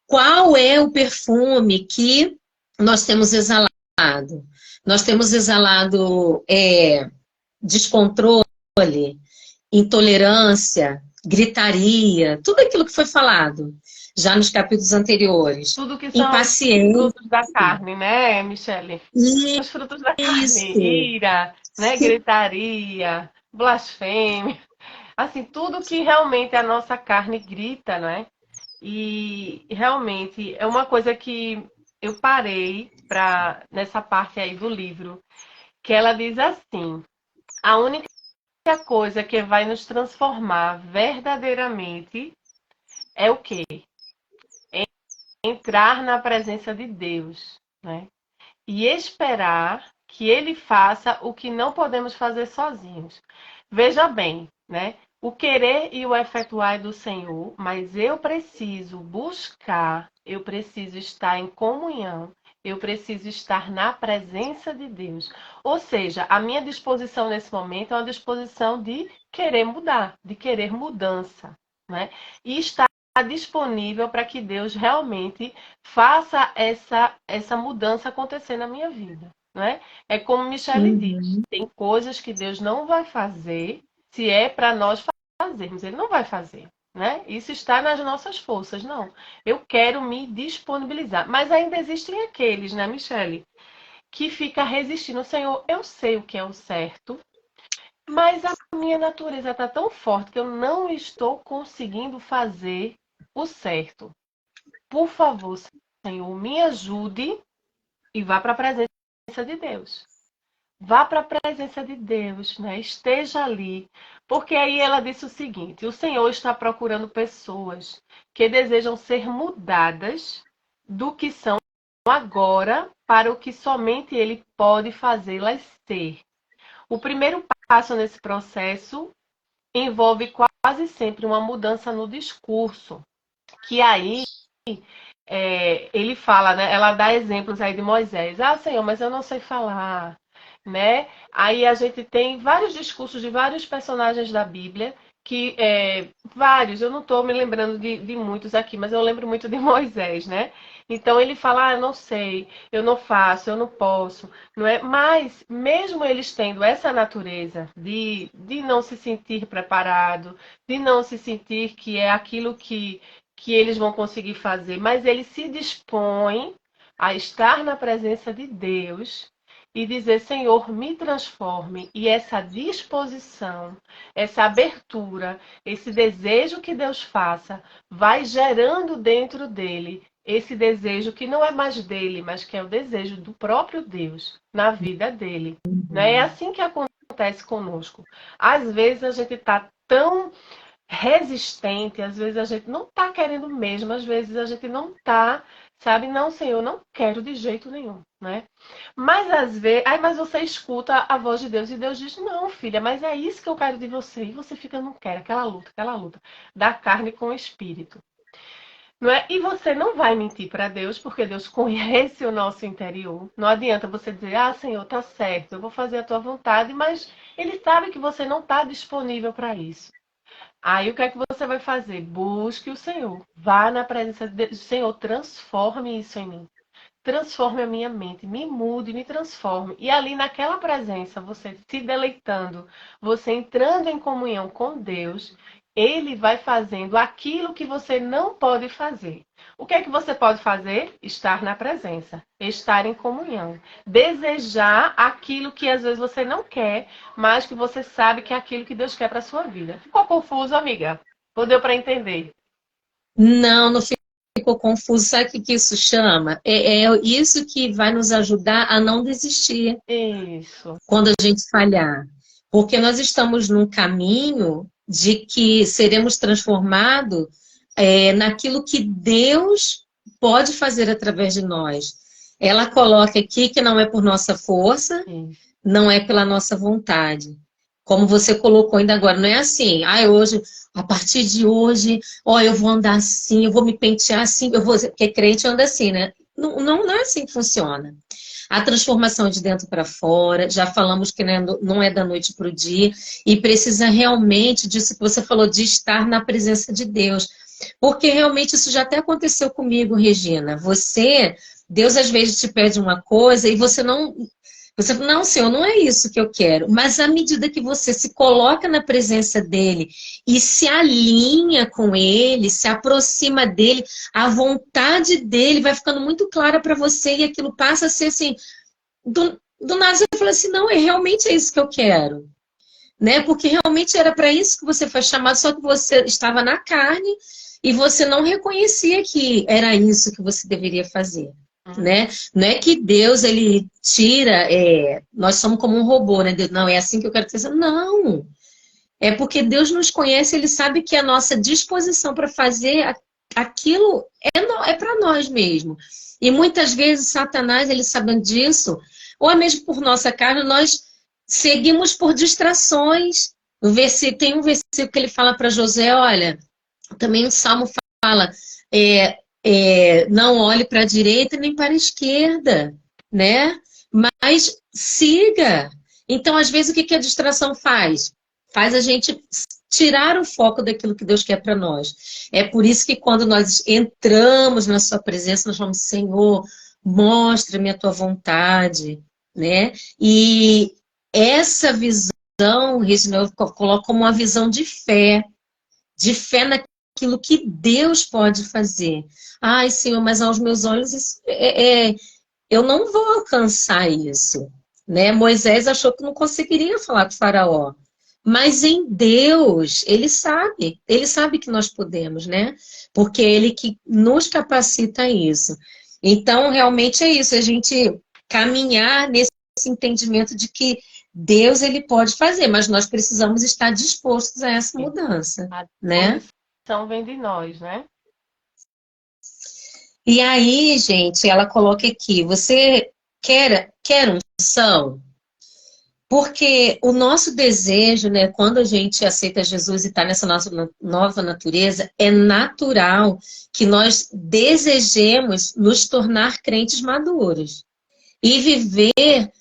Qual é o perfume que nós temos exalado? Nós temos exalado descontrole, intolerância, gritaria, tudo aquilo que foi falado já nos capítulos anteriores. Tudo que são os Impaciência. frutos da carne, né, Michele? Os frutos da carne, Isso. ira, né, gritaria, blasfêmia, assim, tudo que realmente a nossa carne grita, né? E realmente é uma coisa que eu parei para nessa parte aí do livro, que ela diz assim: a única coisa que vai nos transformar verdadeiramente é o quê? Entrar na presença de Deus, né? E esperar que Ele faça o que não podemos fazer sozinhos. Veja bem, né? O querer e o efetuar é do Senhor, mas eu preciso buscar, eu preciso estar em comunhão, eu preciso estar na presença de Deus. Ou seja, a minha disposição nesse momento é uma disposição de querer mudar, de querer mudança, né? E estar disponível para que Deus realmente faça essa mudança acontecer na minha vida, né? É como Michele diz, Uhum. tem coisas que Deus não vai fazer se é para nós fazermos, Ele não vai fazer. né? Isso está nas nossas forças. Não, eu quero me disponibilizar. Mas ainda existem aqueles, né, Michele, que fica resistindo. Senhor, eu sei o que é o certo, mas a minha natureza está tão forte que eu não estou conseguindo fazer o certo. Por favor, Senhor, me ajude e vá para a presença de Deus. Vá para a presença de Deus, né? Esteja ali. Porque aí ela disse o seguinte: o Senhor está procurando pessoas que desejam ser mudadas do que são agora para o que somente Ele pode fazê-las ser. O primeiro passo nesse processo envolve quase sempre uma mudança no discurso, que aí ele fala, né? Ela dá exemplos aí de Moisés. Ah, Senhor, mas eu não sei falar, né? Aí a gente tem vários discursos de vários personagens da Bíblia, que vários, eu não estou me lembrando de muitos aqui, mas eu lembro muito de Moisés, né? Então ele fala, ah, eu não sei, eu não faço, eu não posso, não é? Mas mesmo eles tendo essa natureza de não se sentir preparado, de não se sentir que é aquilo que eles vão conseguir fazer, mas eles se dispõem a estar na presença de Deus e dizer, Senhor, me transforme. E essa disposição, essa abertura, esse desejo que Deus faça, vai gerando dentro dele esse desejo que não é mais dele, mas que é o desejo do próprio Deus na vida dele. Né? É assim que acontece conosco. Às vezes a gente está tão resistente, às vezes a gente não está querendo mesmo, às vezes a gente não está, sabe? Não, Senhor, não quero de jeito nenhum, né? Mas às vezes, aí, mas você escuta a voz de Deus e Deus diz: Não, filha, mas é isso que eu quero de você. E você fica, não quer, aquela luta da carne com o espírito. Não é? E você não vai mentir para Deus, porque Deus conhece o nosso interior. Não adianta você dizer, ah, Senhor, tá certo, eu vou fazer a tua vontade, mas Ele sabe que você não está disponível para isso. Aí o que é que você vai fazer? Busque o Senhor. Vá na presença de Deus. Senhor, transforme isso em mim. Transforme a minha mente, me mude, me transforme. E ali naquela presença, você se deleitando, você entrando em comunhão com Deus, Ele vai fazendo aquilo que você não pode fazer. O que é que você pode fazer? Estar na presença, estar em comunhão, desejar aquilo que às vezes você não quer, mas que você sabe que é aquilo que Deus quer para sua vida. Ficou confuso, amiga? Ou deu para entender? Não, não ficou confuso. Sabe o que que isso chama? É isso que vai nos ajudar a não desistir Isso. quando a gente falhar. Porque nós estamos num caminho de que seremos transformados naquilo que Deus pode fazer através de nós. Ela coloca aqui que não é por nossa força, Isso. não é pela nossa vontade. Como você colocou ainda agora, não é assim, hoje, a partir de hoje, eu vou andar assim, eu vou me pentear assim, porque crente anda assim, né? Não, não é assim que funciona. A transformação de dentro para fora, já falamos que não é da noite para o dia, e precisa realmente disso que você falou, de estar na presença de Deus. Porque realmente isso já até aconteceu comigo, Regina. Deus às vezes te pede uma coisa e você fala, não, Senhor, não é isso que eu quero. Mas à medida que você se coloca na presença dele e se alinha com ele, se aproxima dele, a vontade dele vai ficando muito clara para você e aquilo passa a ser assim, do nada você fala assim, não, realmente é isso que eu quero. Né? Porque realmente era para isso que você foi chamado, só que você estava na carne e você não reconhecia que era isso que você deveria fazer. Né? Não é que Deus ele tira, nós somos como um robô, né? Deus, não, é assim que eu quero fazer. Não. É porque Deus nos conhece, ele sabe que a nossa disposição para fazer aquilo é para nós mesmo. E muitas vezes Satanás, ele sabendo disso, ou é mesmo por nossa carne, nós seguimos por distrações. Tem um versículo que ele fala para José, olha, também o Salmo fala, não olhe para a direita nem para a esquerda, né? Mas siga. Então, às vezes, o que a distração faz? Faz a gente tirar o foco daquilo que Deus quer para nós. É por isso que quando nós entramos na sua presença, nós falamos, Senhor, mostra-me a tua vontade, né? E essa visão, Regina, eu coloco como uma visão de fé aquilo que Deus pode fazer. Ai, Senhor, mas aos meus olhos eu não vou alcançar isso, né? Moisés achou que não conseguiria falar com o faraó. Mas em Deus, ele sabe que nós podemos, né? Porque é ele que nos capacita a isso. Então, realmente é isso, a gente caminhar nesse entendimento de que Deus, ele pode fazer, mas nós precisamos estar dispostos a essa mudança, A né? disposição vem de nós, né? E aí, gente, ela coloca aqui, você quer unção? Porque o nosso desejo, né, quando a gente aceita Jesus e está nessa nossa nova natureza, é natural que nós desejemos nos tornar crentes maduros e viver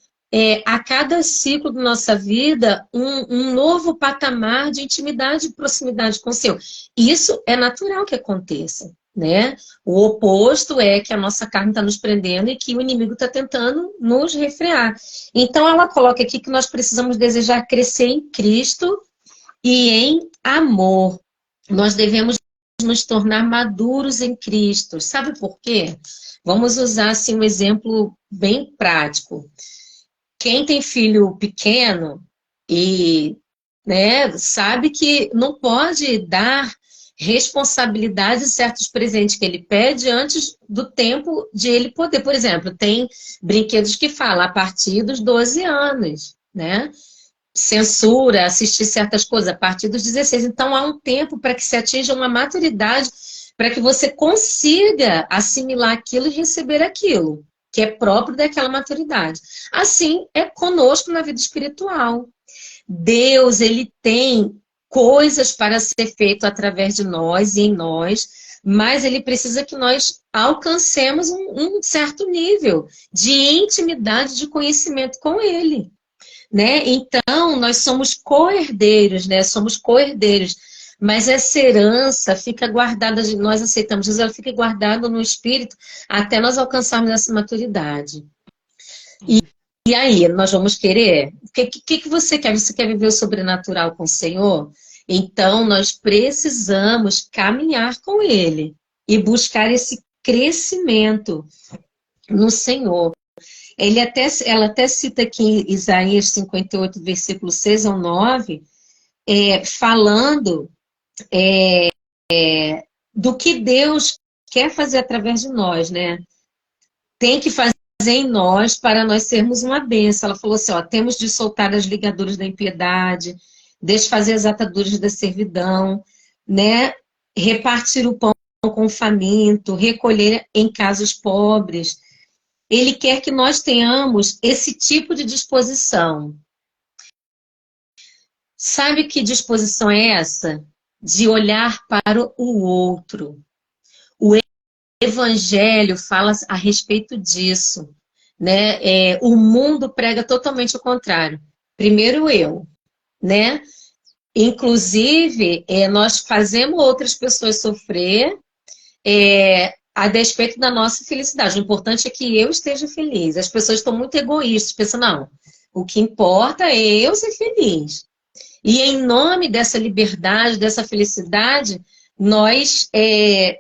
a cada ciclo da nossa vida um novo patamar de intimidade e proximidade com o Senhor. Isso é natural que aconteça, né? O oposto é que a nossa carne está nos prendendo e que o inimigo está tentando nos refrear. Então ela coloca aqui que nós precisamos desejar crescer em Cristo e em amor. Nós devemos nos tornar maduros em Cristo. Sabe por quê? Vamos usar assim, um exemplo bem prático. Quem tem filho pequeno e né, sabe que não pode dar responsabilidade de certos presentes que ele pede antes do tempo de ele poder. Por exemplo, tem brinquedos que falam a partir dos 12 anos, né? Censura, assistir certas coisas a partir dos 16. Então, há um tempo para que se atinja uma maturidade, para que você consiga assimilar aquilo e receber aquilo, que é próprio daquela maturidade. Assim é conosco na vida espiritual. Deus, ele tem coisas para ser feito através de nós e em nós, mas ele precisa que nós alcancemos um certo nível de intimidade, de conhecimento com ele. Né? Então, nós somos co-herdeiros, né? Somos co-herdeiros. Mas essa herança fica guardada, nós aceitamos Jesus, ela fica guardada no Espírito até nós alcançarmos essa maturidade. E aí, nós vamos querer? O que você quer? Você quer viver o sobrenatural com o Senhor? Então, nós precisamos caminhar com Ele e buscar esse crescimento no Senhor. Ela até cita aqui em Isaías 58, versículo 6 ao 9, falando do que Deus quer fazer através de nós, né? Tem que fazer em nós para nós sermos uma bênção. Ela falou assim, ó, temos de soltar as ligaduras da impiedade, desfazer as ataduras da servidão, né? Repartir o pão com o faminto, recolher em casas pobres. Ele quer que nós tenhamos esse tipo de disposição. Sabe que disposição é essa? De olhar para o outro. O Evangelho fala a respeito disso. Né? O mundo prega totalmente o contrário. Primeiro eu, né? Inclusive, nós fazemos outras pessoas sofrer a despeito da nossa felicidade. O importante é que eu esteja feliz. As pessoas estão muito egoístas, pensam, não, o que importa é eu ser feliz. E em nome dessa liberdade, dessa felicidade, nós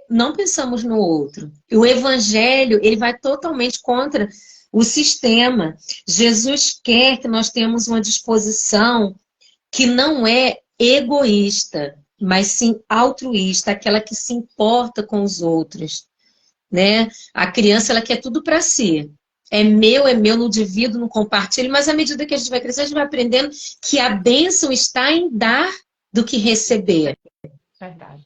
não pensamos no outro. O Evangelho, ele vai totalmente contra o sistema. Jesus quer que nós tenhamos uma disposição que não é egoísta, mas sim altruísta, aquela que se importa com os outros. Né? A criança, ela quer tudo para si. É meu, não divido, não compartilho, mas à medida que a gente vai crescendo, a gente vai aprendendo que a bênção está em dar do que receber. Verdade.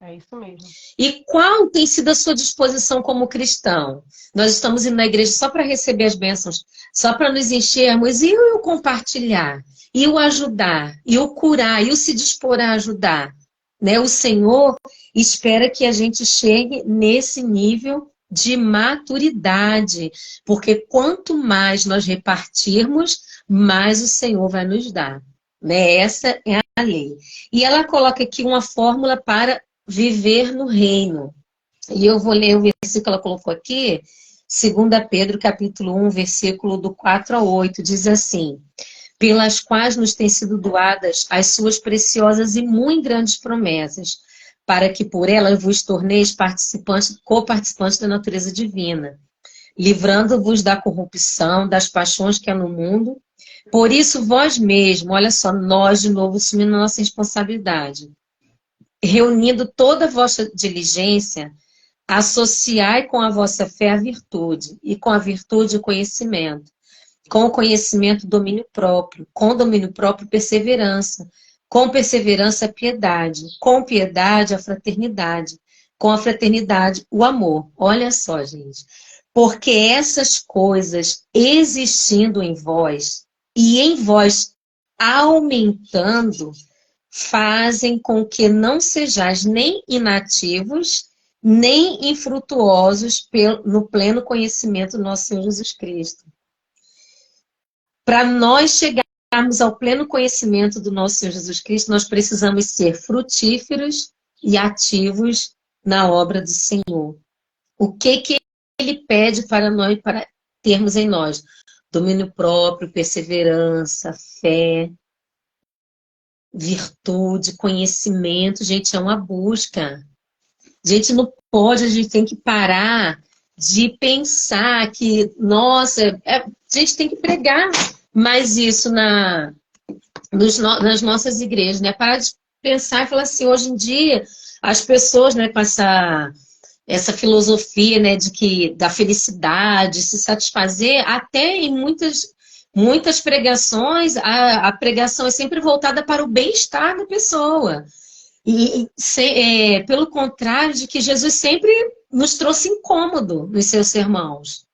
É isso mesmo. E qual tem sido a sua disposição como cristão? Nós estamos indo na igreja só para receber as bênçãos, só para nos enchermos, e o compartilhar, e o ajudar, e o curar, e o se dispor a ajudar. Né? O Senhor espera que a gente chegue nesse nível de maturidade, porque quanto mais nós repartirmos, mais o Senhor vai nos dar. Né? Essa é a lei. E ela coloca aqui uma fórmula para viver no reino. E eu vou ler o versículo que ela colocou aqui, 2 Pedro, capítulo 1, versículo do 4 ao 8, diz assim: pelas quais nos têm sido doadas as suas preciosas e muito grandes promessas, para que por ela vos torneis participantes, coparticipantes da natureza divina, livrando-vos da corrupção, das paixões que há no mundo. Por isso, vós mesmos, olha só, nós de novo assumindo a nossa responsabilidade, reunindo toda a vossa diligência, associai com a vossa fé a virtude, e com a virtude o conhecimento, com o conhecimento domínio próprio, com domínio próprio perseverança, com perseverança a piedade, com piedade a fraternidade, com a fraternidade o amor. Olha só, gente. Porque essas coisas existindo em vós e em vós aumentando, fazem com que não sejais nem inativos, nem infrutuosos no pleno conhecimento do nosso Senhor Jesus Cristo. Para nós chegarmos ao pleno conhecimento do nosso Senhor Jesus Cristo, nós precisamos ser frutíferos e ativos na obra do Senhor. O que Ele pede para nós, para termos em nós? Domínio próprio, perseverança, fé, virtude, conhecimento. Gente, é uma busca. A gente não pode, a gente tem que parar de pensar que, nossa, a gente tem que pregar mais isso nas nossas igrejas, né? Parar de pensar e falar assim, hoje em dia, as pessoas, né, com essa filosofia, né, da felicidade, se satisfazer, até em muitas pregações, a pregação é sempre voltada para o bem-estar da pessoa. Pelo contrário de que Jesus sempre nos trouxe incômodo nos seus sermãos.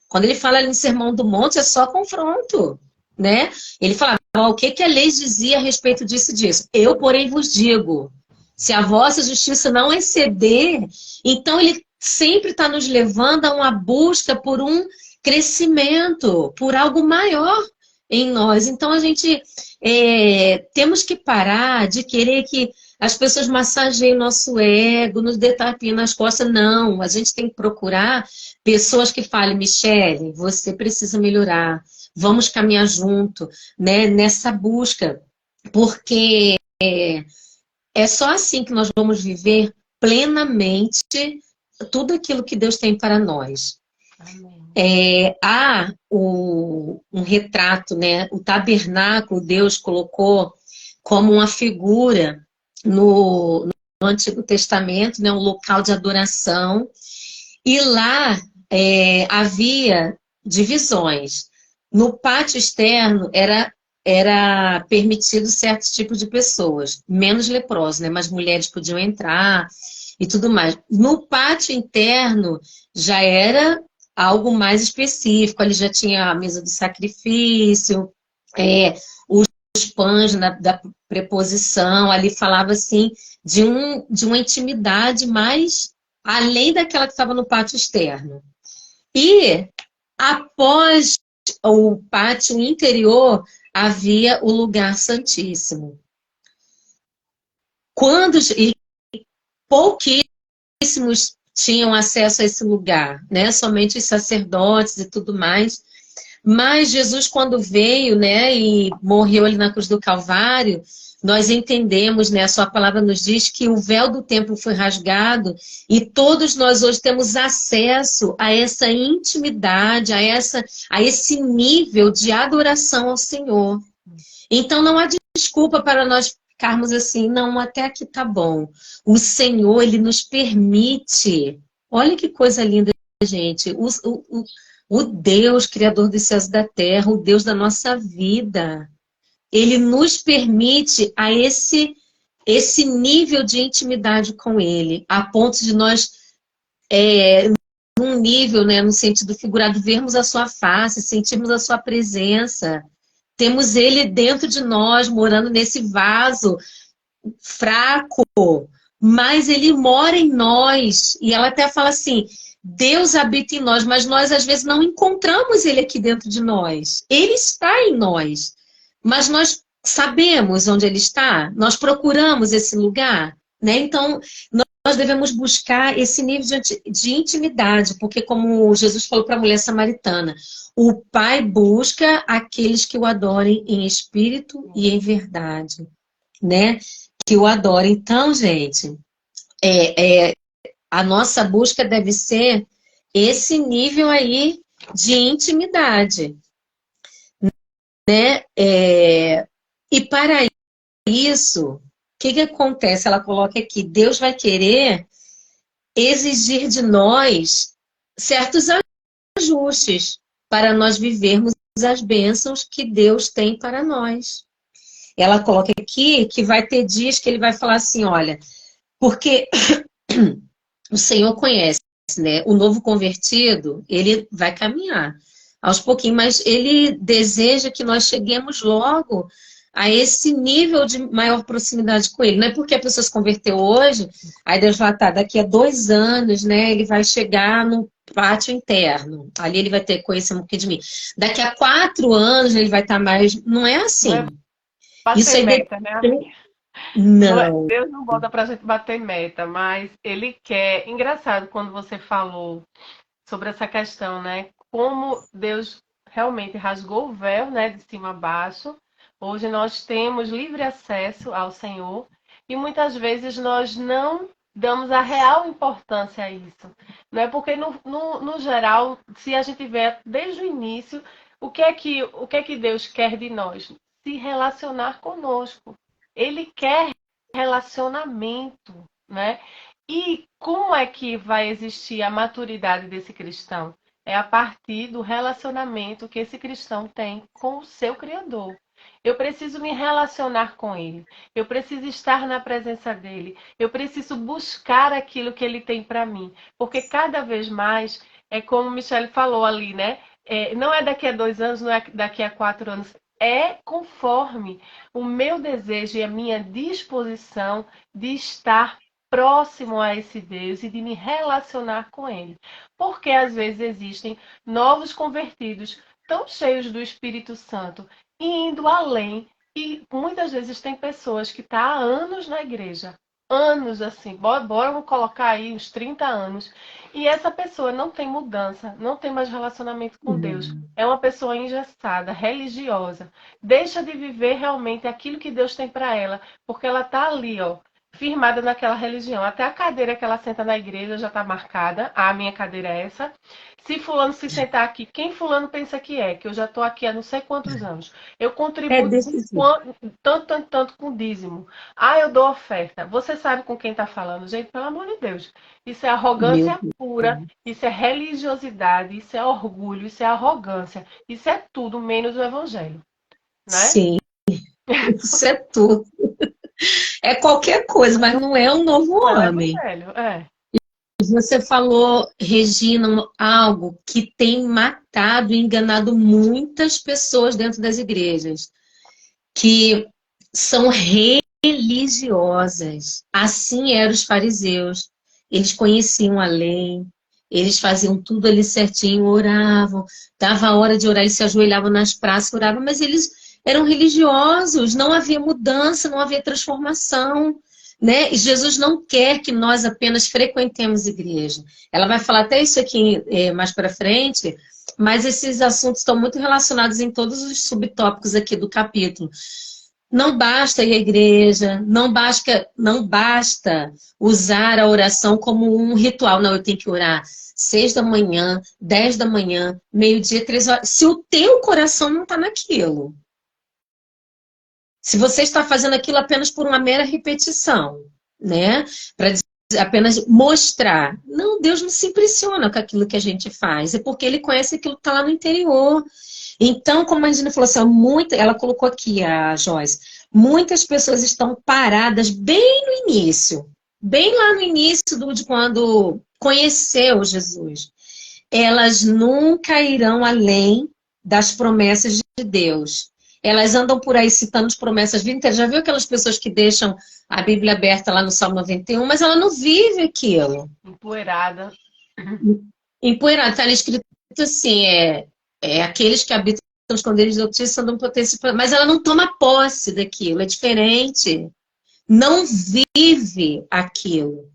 Quando ele fala ali no Sermão do Monte, é só confronto, né? Ele fala, o que a lei dizia a respeito disso e disso? Eu, porém, vos digo, se a vossa justiça não exceder, então ele sempre está nos levando a uma busca por um crescimento, por algo maior em nós. Então a gente temos que parar de querer que as pessoas massageiem o nosso ego, nos dê tapinha nas costas. Não, a gente tem que procurar pessoas que falem, Michele, você precisa melhorar, vamos caminhar junto, né, nessa busca, porque é só assim que nós vamos viver plenamente tudo aquilo que Deus tem para nós. Há um retrato, né, o tabernáculo Deus colocou como uma figura no Antigo Testamento, né, um local de adoração, e lá havia divisões. No pátio externo era permitido certos tipos de pessoas, menos leprosos, né, mas mulheres podiam entrar e tudo mais. No pátio interno já era algo mais específico, ali já tinha a mesa do sacrifício, os pães da preposição, ali falava assim de uma intimidade mais além daquela que estava no pátio externo. E após o pátio interior havia o lugar santíssimo. E pouquíssimos tinham acesso a esse lugar, né? Somente os sacerdotes e tudo mais. Mas Jesus, quando veio, né, e morreu ali na cruz do Calvário, nós entendemos, né, a sua palavra nos diz que o véu do templo foi rasgado e todos nós hoje temos acesso a essa intimidade, a esse nível de adoração ao Senhor. Então não há desculpa para nós ficarmos assim, não, até aqui tá bom. O Senhor, Ele nos permite. Olha que coisa linda, gente. O Deus, Criador dos céus e da terra, o Deus da nossa vida, Ele nos permite a esse nível de intimidade com Ele, a ponto de nós, num nível, né, no sentido figurado, vermos a sua face, sentirmos a sua presença. Temos Ele dentro de nós, morando nesse vaso fraco, mas Ele mora em nós. E ela até fala assim, Deus habita em nós, mas nós às vezes não encontramos Ele aqui dentro de nós. Ele está em nós, mas nós sabemos onde Ele está? Nós procuramos esse lugar, né? Então, nós devemos buscar esse nível de intimidade, porque como Jesus falou para a mulher samaritana, o Pai busca aqueles que o adorem em espírito e em verdade, né? Que o adorem. Então, gente, é, a nossa busca deve ser esse nível aí de intimidade, né? E para isso, o que acontece? Ela coloca aqui, Deus vai querer exigir de nós certos ajustes para nós vivermos as bênçãos que Deus tem para nós. Ela coloca aqui que vai ter dias que ele vai falar assim, olha, porque o Senhor conhece, né? O novo convertido, ele vai caminhar aos pouquinhos, mas ele deseja que nós cheguemos logo a esse nível de maior proximidade com ele. Não é porque a pessoa se converteu hoje, aí Deus vai estar daqui a 2 anos, né? Ele vai chegar no pátio interno. Ali ele vai ter que conhecer um pouquinho de mim. Daqui a 4 anos ele vai estar mais. Não é Não é assim. Isso bater aí meta, né, depende. amiga? Não. Deus não bota pra gente bater meta, mas Ele quer. Engraçado quando você falou sobre essa questão, né? Como Deus realmente rasgou o véu, né, de cima a baixo. Hoje nós temos livre acesso ao Senhor e muitas vezes nós não damos a real importância a isso. Não é porque no geral, se a gente vê desde o início, o que é que Deus quer de nós? Se relacionar conosco. Ele quer relacionamento, né? E como é que vai existir a maturidade desse cristão? É a partir do relacionamento que esse cristão tem com o seu Criador. Eu preciso me relacionar com ele. Eu preciso estar na presença dele. Eu preciso buscar aquilo que ele tem para mim. Porque cada vez mais, é como Michele falou ali, né? Não é daqui a 2 anos, não é daqui a 4 anos. É conforme o meu desejo e a minha disposição de estar próximo a esse Deus e de me relacionar com ele. Porque às vezes existem novos convertidos tão cheios do Espírito Santo e indo além. E muitas vezes tem pessoas que estão há anos na igreja. Anos assim, bora vamos colocar aí uns 30 anos. E essa pessoa não tem mudança, não tem mais relacionamento com Deus. É uma pessoa engessada, religiosa. Deixa de viver realmente aquilo que Deus tem para ela, porque ela está ali, ó, firmada naquela religião. Até a cadeira que ela senta na igreja já está marcada. Ah, a minha cadeira é essa. Se fulano se sentar aqui, quem fulano pensa que é? Que eu já estou aqui há não sei quantos anos. Eu É contribuo desse jeito. tanto, tanto, tanto com dízimo. Ah, eu dou oferta. Você sabe com quem está falando? Gente, pelo amor de Deus. Isso é Meu arrogância pura, Deus. isso é religiosidade, isso é orgulho, isso é arrogância. Isso é tudo menos o evangelho, né? Sim, isso é tudo. É qualquer coisa, mas não é um novo Não é o homem. evangelho, é. Você falou, Regina, algo que tem matado e enganado muitas pessoas dentro das igrejas, que são religiosas. Assim eram os fariseus. Eles conheciam a lei, eles faziam tudo ali certinho, oravam, dava a hora de orar, eles se ajoelhavam nas praças, oravam, mas eles eram religiosos, não havia mudança, não havia transformação. Né? E Jesus não quer que nós apenas frequentemos igreja. Ela vai falar até isso aqui mais para frente, mas esses assuntos estão muito relacionados em todos os subtópicos aqui do capítulo. Não basta ir à igreja, não basta usar a oração como um ritual. Não, eu tenho que orar 6 da manhã, 10 da manhã, meio-dia, 3 horas. Se o teu coração não está naquilo, se você está fazendo aquilo apenas por uma mera repetição, né? Para apenas mostrar. Não, Deus não se impressiona com aquilo que a gente faz. É porque Ele conhece aquilo que está lá no interior. Então, como a Gina falou assim, ela colocou aqui, a Joyce, muitas pessoas estão paradas bem no início. Bem lá no início de quando conheceu Jesus. Elas nunca irão além das promessas de Deus. Elas andam por aí citando as promessas bíblicas. Já viu aquelas pessoas que deixam a Bíblia aberta lá no Salmo 91, mas ela não vive aquilo. Empoeirada. Empoeirado, está ali escrito assim, aqueles que habitam nos esconderijos do Altíssimo andam potencial, mas ela não toma posse daquilo, é diferente. Não vive aquilo.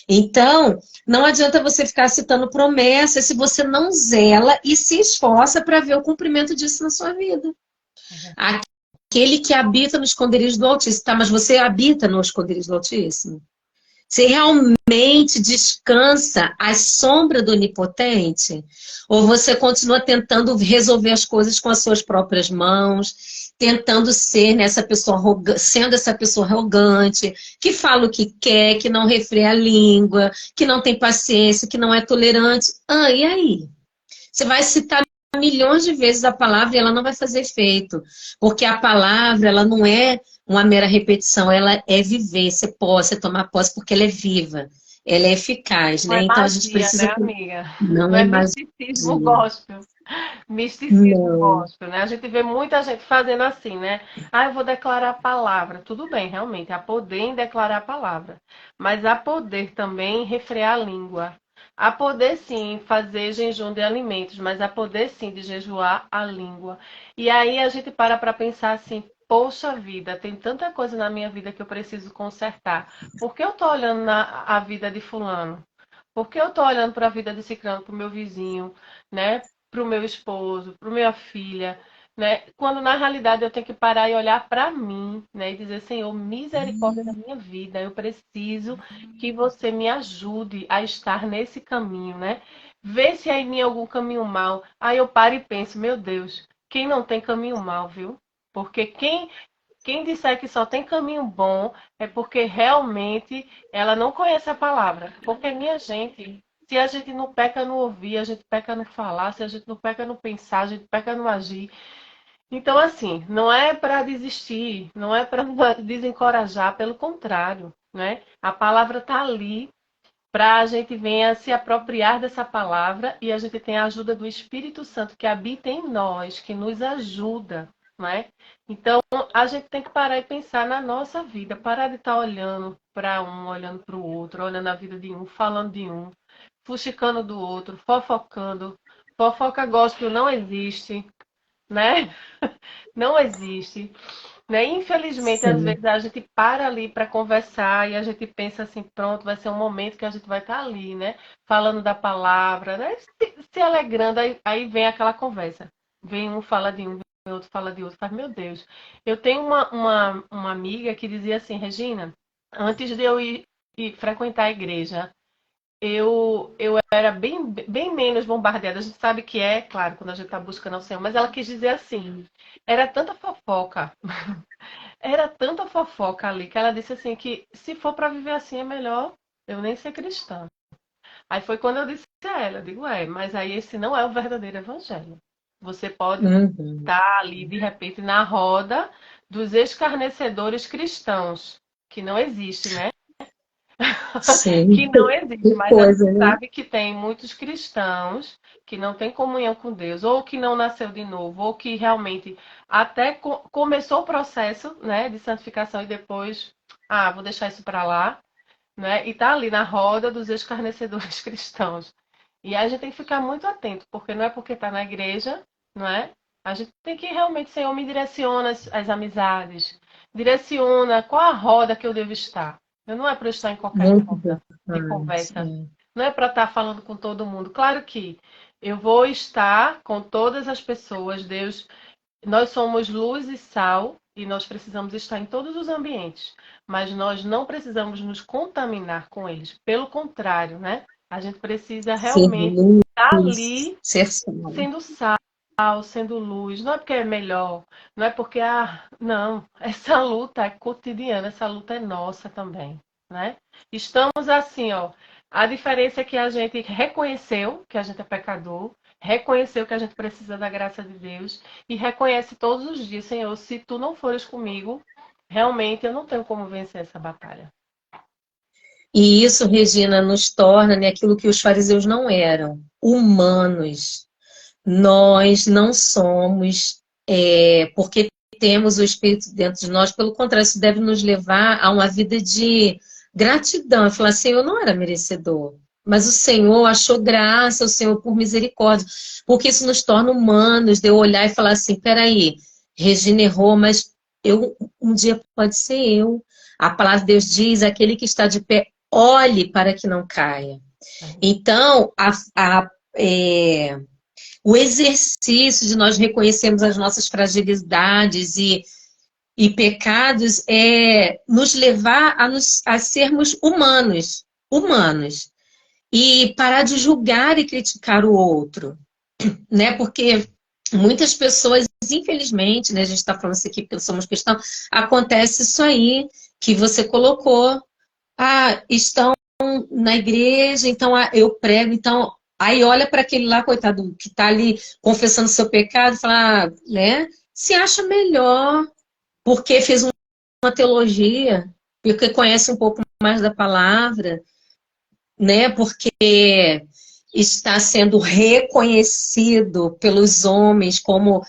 Então, não adianta você ficar citando promessas se você não zela e se esforça para ver o cumprimento disso na sua vida. Aquele que habita no esconderijo do Altíssimo. Tá, mas você habita no esconderijo do Altíssimo? Você realmente descansa à sombra do Onipotente? Ou você continua tentando resolver as coisas com as suas próprias mãos, tentando ser nessa pessoa sendo essa pessoa arrogante, que fala o que quer, que não refreia a língua, que não tem paciência, que não é tolerante? Ah, e aí? Você vai citar milhões de vezes a palavra e ela não vai fazer efeito. Porque a palavra, ela não é uma mera repetição, ela é viver, ser posse, é tomar posse, porque ela é viva, ela é eficaz, Não né? é Então a gente magia, né, precisa. amiga? Não Não é é magia. misticismo gospel. Misticismo Não. gospel, né? A gente vê muita gente fazendo assim, né? Ah, eu vou declarar a palavra. Tudo bem, realmente, há poder em declarar a palavra. Mas há poder também em refrear a língua. Há poder sim em fazer jejum de alimentos, mas há poder sim de jejuar a língua. E aí a gente para pensar assim, poxa vida, tem tanta coisa na minha vida que eu preciso consertar. Por que eu tô olhando a vida de fulano? Por que eu tô olhando para a vida de ciclano, para o meu vizinho, né? Para o meu esposo, para minha filha, né? Quando na realidade eu tenho que parar e olhar para mim, né? E dizer, Senhor, misericórdia da minha vida, eu preciso que você me ajude a estar nesse caminho, né? Vê se há em mim algum caminho mau. Aí eu paro e penso, meu Deus, quem não tem caminho mau, viu? Porque quem disser que só tem caminho bom é porque realmente ela não conhece a palavra. Porque, minha gente, se a gente não peca no ouvir, a gente peca no falar, se a gente não peca no pensar, a gente peca no agir. Então, assim, não é para desistir, não é para desencorajar, pelo contrário, né? A palavra está ali para a gente venha se apropriar dessa palavra e a gente tem a ajuda do Espírito Santo que habita em nós, que nos ajuda, não é? Então, a gente tem que parar e pensar na nossa vida, parar de estar olhando para um, olhando para o outro, olhando a vida de um, falando de um, fuxicando do outro, fofocando. Fofoca gospel não existe, né? Não existe. Né? Infelizmente, às Sim. vezes a gente para ali para conversar e a gente pensa assim, pronto, vai ser um momento que a gente vai estar ali, né? Falando da palavra, né? Se alegrando, aí vem aquela conversa. Vem um fala de um, vem outro fala de outro. Faz, meu Deus. Eu tenho uma amiga que dizia assim, Regina, antes de eu ir frequentar a igreja, eu era bem menos bombardeada. A gente sabe que é, claro, quando a gente está buscando o Senhor, mas ela quis dizer assim, era tanta fofoca. Era tanta fofoca ali que ela disse assim que se for para viver assim é melhor eu nem ser cristã. Aí foi quando eu disse a ela, eu digo, mas aí esse não é o verdadeiro evangelho. Você pode Uhum. estar ali de repente na roda dos escarnecedores cristãos, que não existe, né? Sim. Que não existe, Que mas a gente coisa, né? sabe que tem muitos cristãos que não têm comunhão com Deus, ou que não nasceu de novo, ou que realmente até começou o processo, né, de santificação e depois, vou deixar isso para lá, né? E tá ali na roda dos escarnecedores cristãos. E aí a gente tem que ficar muito atento, porque não é porque está na igreja, não é? A gente tem que realmente, Senhor, me direciona as amizades, direciona qual a roda que eu devo estar. Não é para eu estar em qualquer Muito roda de importante. conversa, não é para estar falando com todo mundo. Claro que eu vou estar com todas as pessoas, Deus, nós somos luz e sal e nós precisamos estar em todos os ambientes, mas nós não precisamos nos contaminar com eles. Pelo contrário, né? A gente precisa Ser realmente estar luz, ali ser sal. sendo sal, sendo luz. Não é porque é melhor, não é porque, não. Essa luta é cotidiana, essa luta é nossa também, né? Estamos assim, ó. A diferença é que a gente reconheceu que a gente é pecador, reconheceu que a gente precisa da graça de Deus e reconhece todos os dias, Senhor, se tu não fores comigo, realmente eu não tenho como vencer essa batalha. E isso, Regina, nos torna, né, aquilo que os fariseus não eram, humanos. Nós não somos, porque temos o Espírito dentro de nós, pelo contrário, isso deve nos levar a uma vida de gratidão. Falar assim, eu não era merecedor, mas o Senhor achou graça, o Senhor por misericórdia, porque isso nos torna humanos, de eu olhar e falar assim, peraí, Regina errou, mas um dia pode ser eu. A palavra de Deus diz, aquele que está de pé, olhe para que não caia. Então, é, o exercício de nós reconhecermos as nossas fragilidades e e pecados é nos levar a sermos humanos, humanos, e parar de julgar e criticar o outro, né? Porque muitas pessoas, infelizmente, né, a gente está falando isso aqui porque somos cristãos, acontece isso aí que você colocou. Ah, estão na igreja, então eu prego, então aí olha para aquele lá, coitado, que está ali confessando seu pecado, e fala, né? Se acha melhor porque fez uma teologia, porque conhece um pouco mais da palavra, né? Porque está sendo reconhecido pelos homens como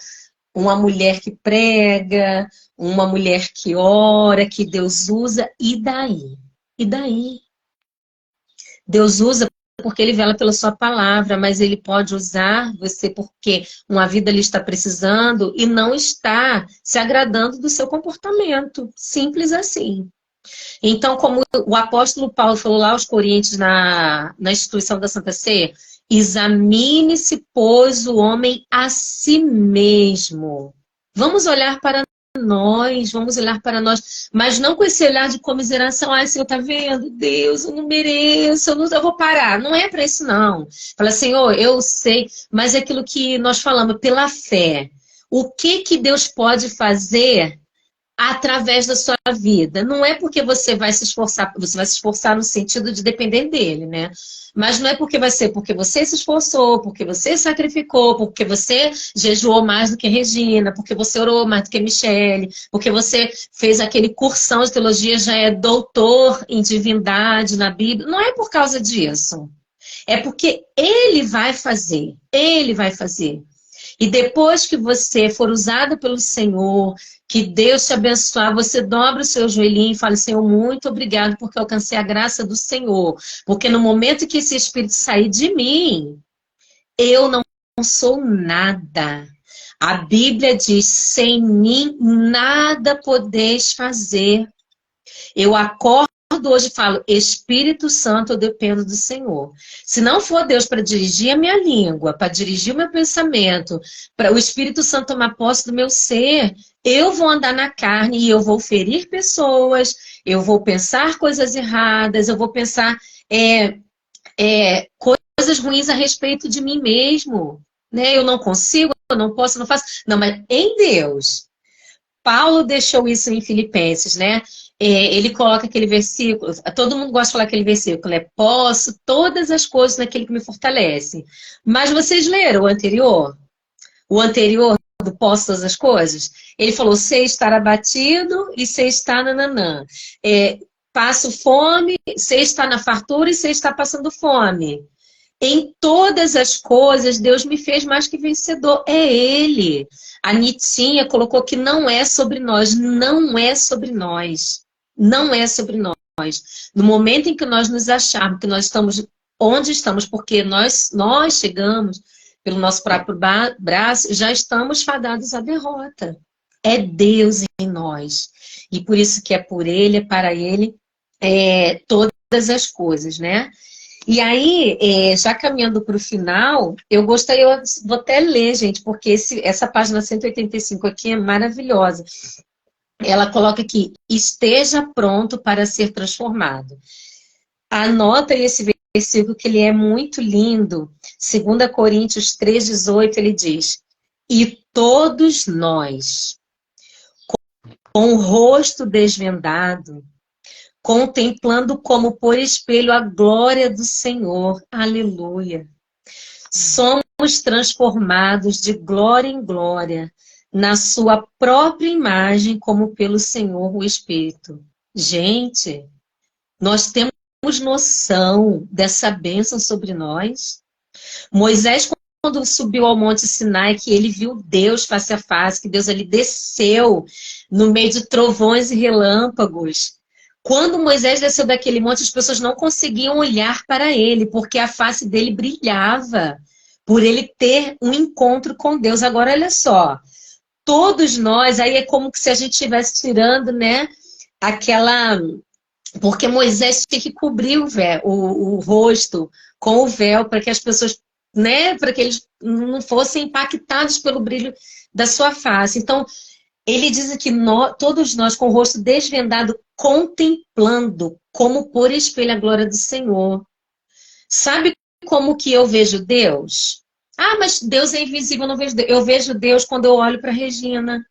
uma mulher que prega, uma mulher que ora, que Deus usa, e daí? E daí? Deus usa porque ele vela pela sua palavra, mas ele pode usar você porque uma vida lhe está precisando e não está se agradando do seu comportamento. Simples assim. Então, como o apóstolo Paulo falou lá aos Coríntios na instituição da Santa Ceia, examine-se, pois, o homem a si mesmo. Vamos olhar para nós, vamos olhar para nós, mas não com esse olhar de comiseração. Ai, Senhor, tá vendo? Deus, eu não mereço, eu vou parar. Não é para isso, não. Fala, Senhor, eu sei, mas é aquilo que nós falamos, pela fé. O que que Deus pode fazer através da sua vida? Não é porque você vai se esforçar no sentido de depender dele, né? Mas não é porque vai ser porque você se esforçou, porque você sacrificou, porque você jejuou mais do que Regina, porque você orou mais do que Michele, porque você fez aquele cursão de teologia, já é doutor em divindade na Bíblia. Não é por causa disso. É porque ele vai fazer. Ele vai fazer. E depois que você for usado pelo Senhor, que Deus te abençoar, você dobra o seu joelhinho e fala, Senhor, muito obrigado porque eu alcancei a graça do Senhor. Porque no momento que esse Espírito sair de mim, eu não sou nada. A Bíblia diz, sem mim nada podeis fazer. Eu acordo hoje e falo, Espírito Santo, eu dependo do Senhor. Se não for Deus para dirigir a minha língua, para dirigir o meu pensamento, para o Espírito Santo tomar posse do meu ser, eu vou andar na carne e eu vou ferir pessoas, eu vou pensar coisas erradas, eu vou pensar coisas ruins a respeito de mim mesmo. Né? Eu não consigo, eu não posso, eu não faço. Não, mas em Deus. Paulo deixou isso em Filipenses, né? Ele coloca aquele versículo, todo mundo gosta de falar aquele versículo, é posso todas as coisas naquele que me fortalece. Mas vocês leram o anterior? O anterior do posso todas as coisas? Ele falou, sei estar abatido e sei estar nananã. Passo fome, sei estar na fartura e sei estar passando fome. Em todas as coisas, Deus me fez mais que vencedor. É Ele. A Nitinha colocou que não é sobre nós. Não é sobre nós. Não é sobre nós. No momento em que nós nos acharmos que nós estamos onde estamos, porque nós chegamos pelo nosso próprio braço, já estamos fadados à derrota. É Deus em nós. E por isso que é por Ele, é para Ele, todas as coisas, né? E aí, já caminhando para o final, eu vou até ler, gente, porque essa página 185 aqui é maravilhosa. Ela coloca aqui, esteja pronto para ser transformado. Anota esse versículo que ele é muito lindo. 2 Coríntios 3,18, ele diz, e todos nós, com o rosto desvendado, contemplando como por espelho a glória do Senhor. Aleluia. Somos transformados de glória em glória, na sua própria imagem, como pelo Senhor o Espírito. Gente, nós temos noção dessa bênção sobre nós? Moisés, quando subiu ao Monte Sinai, que ele viu Deus face a face, que Deus ali desceu no meio de trovões e relâmpagos. Quando Moisés desceu daquele monte, as pessoas não conseguiam olhar para ele, porque a face dele brilhava, por ele ter um encontro com Deus. Agora, olha só, todos nós, aí é como se a gente estivesse tirando, né, aquela... Porque Moisés tinha que cobrir o rosto com o véu, para que as pessoas, né, para que eles não fossem impactados pelo brilho da sua face. Então, Ele diz aqui, todos nós com o rosto desvendado, contemplando, como por espelho a glória do Senhor. Sabe como que eu vejo Deus? Ah, mas Deus é invisível, eu não vejo Deus. Eu vejo Deus quando eu olho para Regina.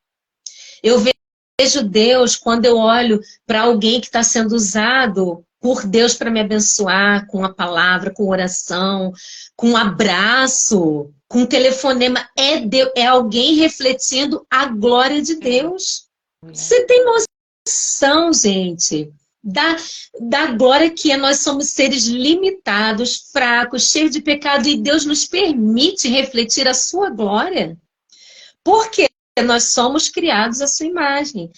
Eu vejo Deus quando eu olho para alguém que está sendo usado por Deus para me abençoar com a palavra, com oração, com um abraço, com um telefonema. É alguém refletindo a glória de Deus. Você tem noção, gente, da glória que é? Nós somos seres limitados, fracos, cheios de pecado, e Deus nos permite refletir a sua glória. Por quê? Nós somos criados à sua imagem.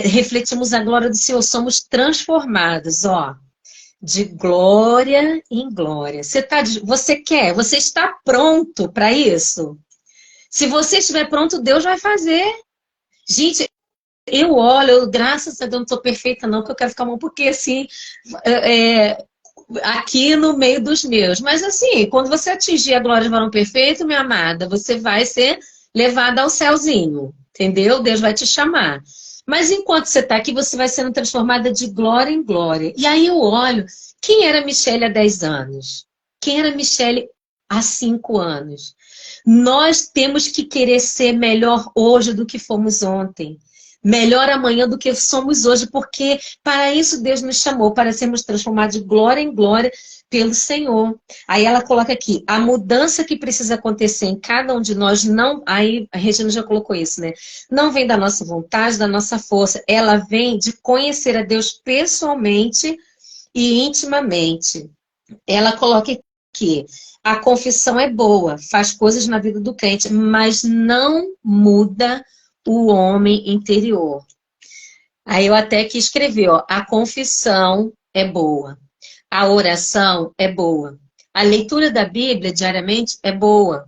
Refletimos a glória do Senhor, somos transformados, ó, de glória em glória. Você está pronto para isso? Se você estiver pronto, Deus vai fazer. Gente, eu olho, graças a Deus, não estou perfeita não, porque eu quero ficar uma porque assim, aqui no meio dos meus. Mas assim, quando você atingir a glória de varão perfeito, minha amada, você vai ser levada ao céuzinho, entendeu? Deus vai te chamar. Mas enquanto você está aqui, você vai sendo transformada de glória em glória. E aí eu olho, quem era Michele há 10 anos? Quem era Michele há 5 anos? Nós temos que querer ser melhor hoje do que fomos ontem. Melhor amanhã do que somos hoje, porque para isso Deus nos chamou, para sermos transformados de glória em glória pelo Senhor. Aí ela coloca aqui, a mudança que precisa acontecer em cada um de nós, não, aí a Regina já colocou isso, né? Não vem da nossa vontade, da nossa força, ela vem de conhecer a Deus pessoalmente e intimamente. Ela coloca aqui, a confissão é boa, faz coisas na vida do crente, mas não muda o homem interior. Aí eu até que escrevi, ó, a confissão é boa, a oração é boa, a leitura da Bíblia diariamente é boa,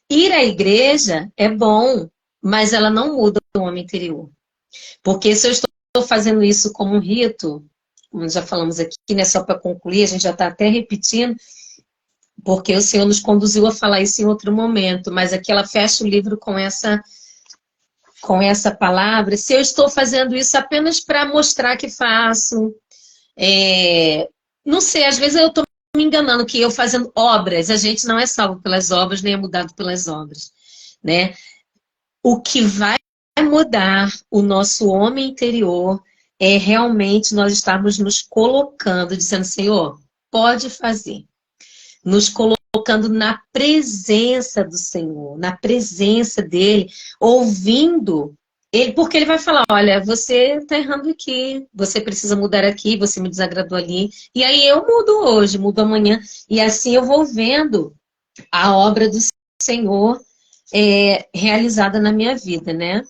ir à igreja é bom, mas ela não muda o homem interior. Porque se eu estou fazendo isso como um rito, como já falamos aqui, né, só para concluir, a gente já está até repetindo, porque o Senhor nos conduziu a falar isso em outro momento, mas aqui ela fecha o livro com essa palavra. Se eu estou fazendo isso apenas para mostrar que faço, não sei, às vezes eu estou me enganando que eu fazendo obras, a gente não é salvo pelas obras, nem é mudado pelas obras, né? O que vai mudar o nosso homem interior é realmente nós estarmos nos colocando, dizendo, Senhor, pode fazer. Nos colocando na presença do Senhor, na presença dele, ouvindo ele, porque ele vai falar, olha, você está errando aqui, você precisa mudar aqui, você me desagradou ali, e aí eu mudo hoje, mudo amanhã, e assim eu vou vendo a obra do Senhor realizada na minha vida, né?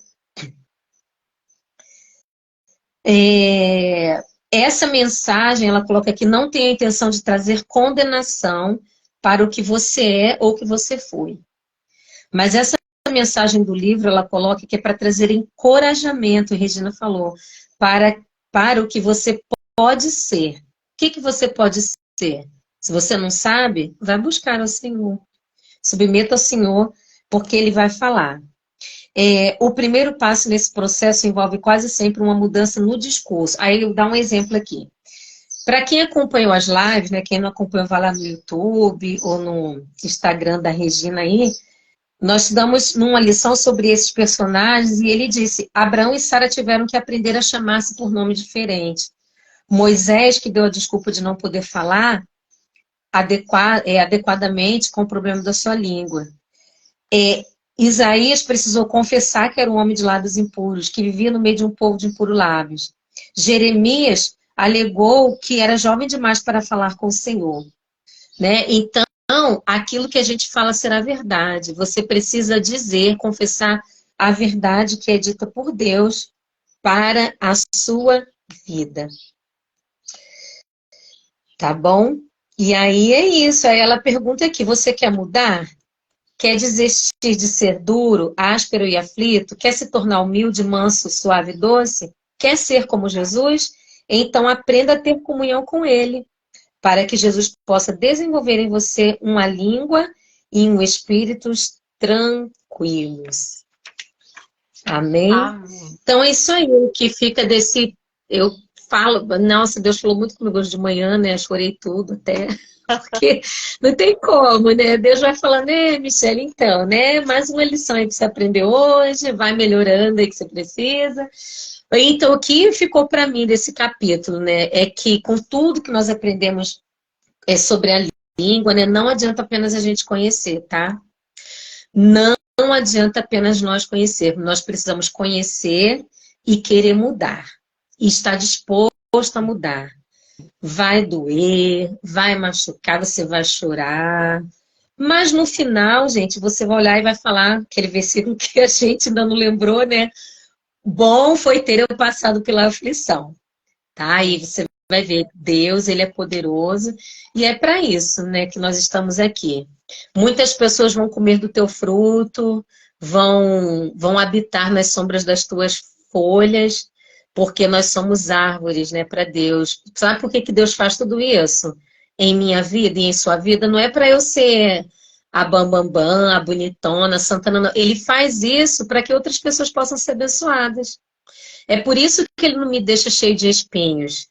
Essa mensagem, ela coloca aqui, não tem a intenção de trazer condenação para o que você é ou o que você foi. Mas essa mensagem do livro, ela coloca que é para trazer encorajamento, a Regina falou, para o que você pode ser. O que você pode ser? Se você não sabe, vai buscar ao Senhor. Submeta ao Senhor, porque Ele vai falar. O primeiro passo nesse processo envolve quase sempre uma mudança no discurso. Aí eu dar um exemplo aqui. Para quem acompanhou as lives, né, quem não acompanhou, vai lá no YouTube ou no Instagram da Regina aí, nós estudamos numa lição sobre esses personagens e ele disse, Abraão e Sara tiveram que aprender a chamar-se por nome diferente. Moisés, que deu a desculpa de não poder falar adequadamente com o problema da sua língua. Isaías precisou confessar que era um homem de lábios impuros, que vivia no meio de um povo de impuros lábios. Jeremias alegou que era jovem demais para falar com o Senhor, né? Então, aquilo que a gente fala será verdade. Você precisa dizer, confessar a verdade que é dita por Deus para a sua vida. Tá bom? E aí é isso. Aí ela pergunta aqui, você quer mudar? Quer desistir de ser duro, áspero e aflito? Quer se tornar humilde, manso, suave e doce? Quer ser como Jesus? Então aprenda a ter comunhão com Ele, para que Jesus possa desenvolver em você uma língua e um espírito tranquilos. Amém? Amém. Então é isso aí, o que fica desse. Eu falo, nossa, Deus falou muito comigo hoje de manhã, né? Chorei tudo até. Porque não tem como, né? Deus vai falando, Michele, então, né? Mais uma lição aí que você aprendeu hoje, vai melhorando aí que você precisa. Então, o que ficou para mim desse capítulo, né? É que com tudo que nós aprendemos sobre a língua, né? Não adianta apenas a gente conhecer, tá? Não adianta apenas nós conhecermos, nós precisamos conhecer e querer mudar, e estar disposto a mudar. Vai doer, vai machucar, você vai chorar, mas no final, gente, você vai olhar e vai falar aquele versículo que a gente ainda não lembrou, né? Bom foi ter eu passado pela aflição, tá? Aí você vai ver, Deus, ele é poderoso e é para isso, né, que nós estamos aqui. Muitas pessoas vão comer do teu fruto, vão habitar nas sombras das tuas folhas, porque nós somos árvores, né, para Deus. Sabe por que que Deus faz tudo isso em minha vida e em sua vida? Não é para eu ser a bambambam, a bonitona, a Santana, não. Ele faz isso para que outras pessoas possam ser abençoadas. É por isso que ele não me deixa cheio de espinhos,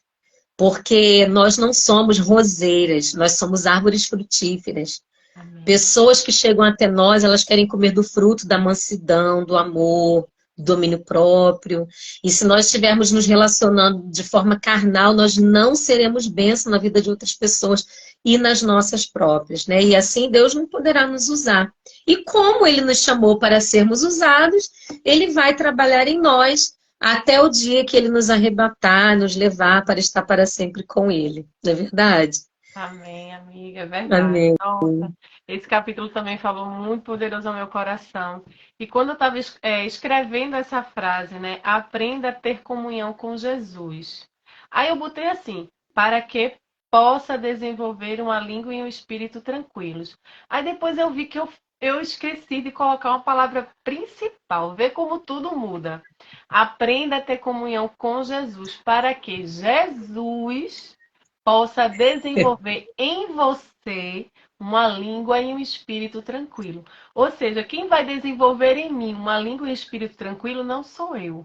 porque nós não somos roseiras, nós somos árvores frutíferas. Amém. Pessoas que chegam até nós, elas querem comer do fruto da mansidão, do amor, do domínio próprio. E se nós estivermos nos relacionando de forma carnal, nós não seremos bênção na vida de outras pessoas e nas nossas próprias, né? E assim Deus não poderá nos usar. E como Ele nos chamou para sermos usados, Ele vai trabalhar em nós até o dia que Ele nos arrebatar, nos levar para estar para sempre com Ele. Não é verdade? Amém, amiga, é verdade. Amém. Nossa, esse capítulo também falou muito poderoso ao meu coração. E quando eu estava escrevendo essa frase, né? Aprenda a ter comunhão com Jesus. Aí eu botei assim, para que possa desenvolver uma língua e um espírito tranquilos. Aí depois eu vi que eu esqueci de colocar uma palavra principal. Vê como tudo muda. Aprenda a ter comunhão com Jesus, para que Jesus possa desenvolver em você uma língua e um espírito tranquilo. Ou seja, quem vai desenvolver em mim uma língua e um espírito tranquilo não sou eu.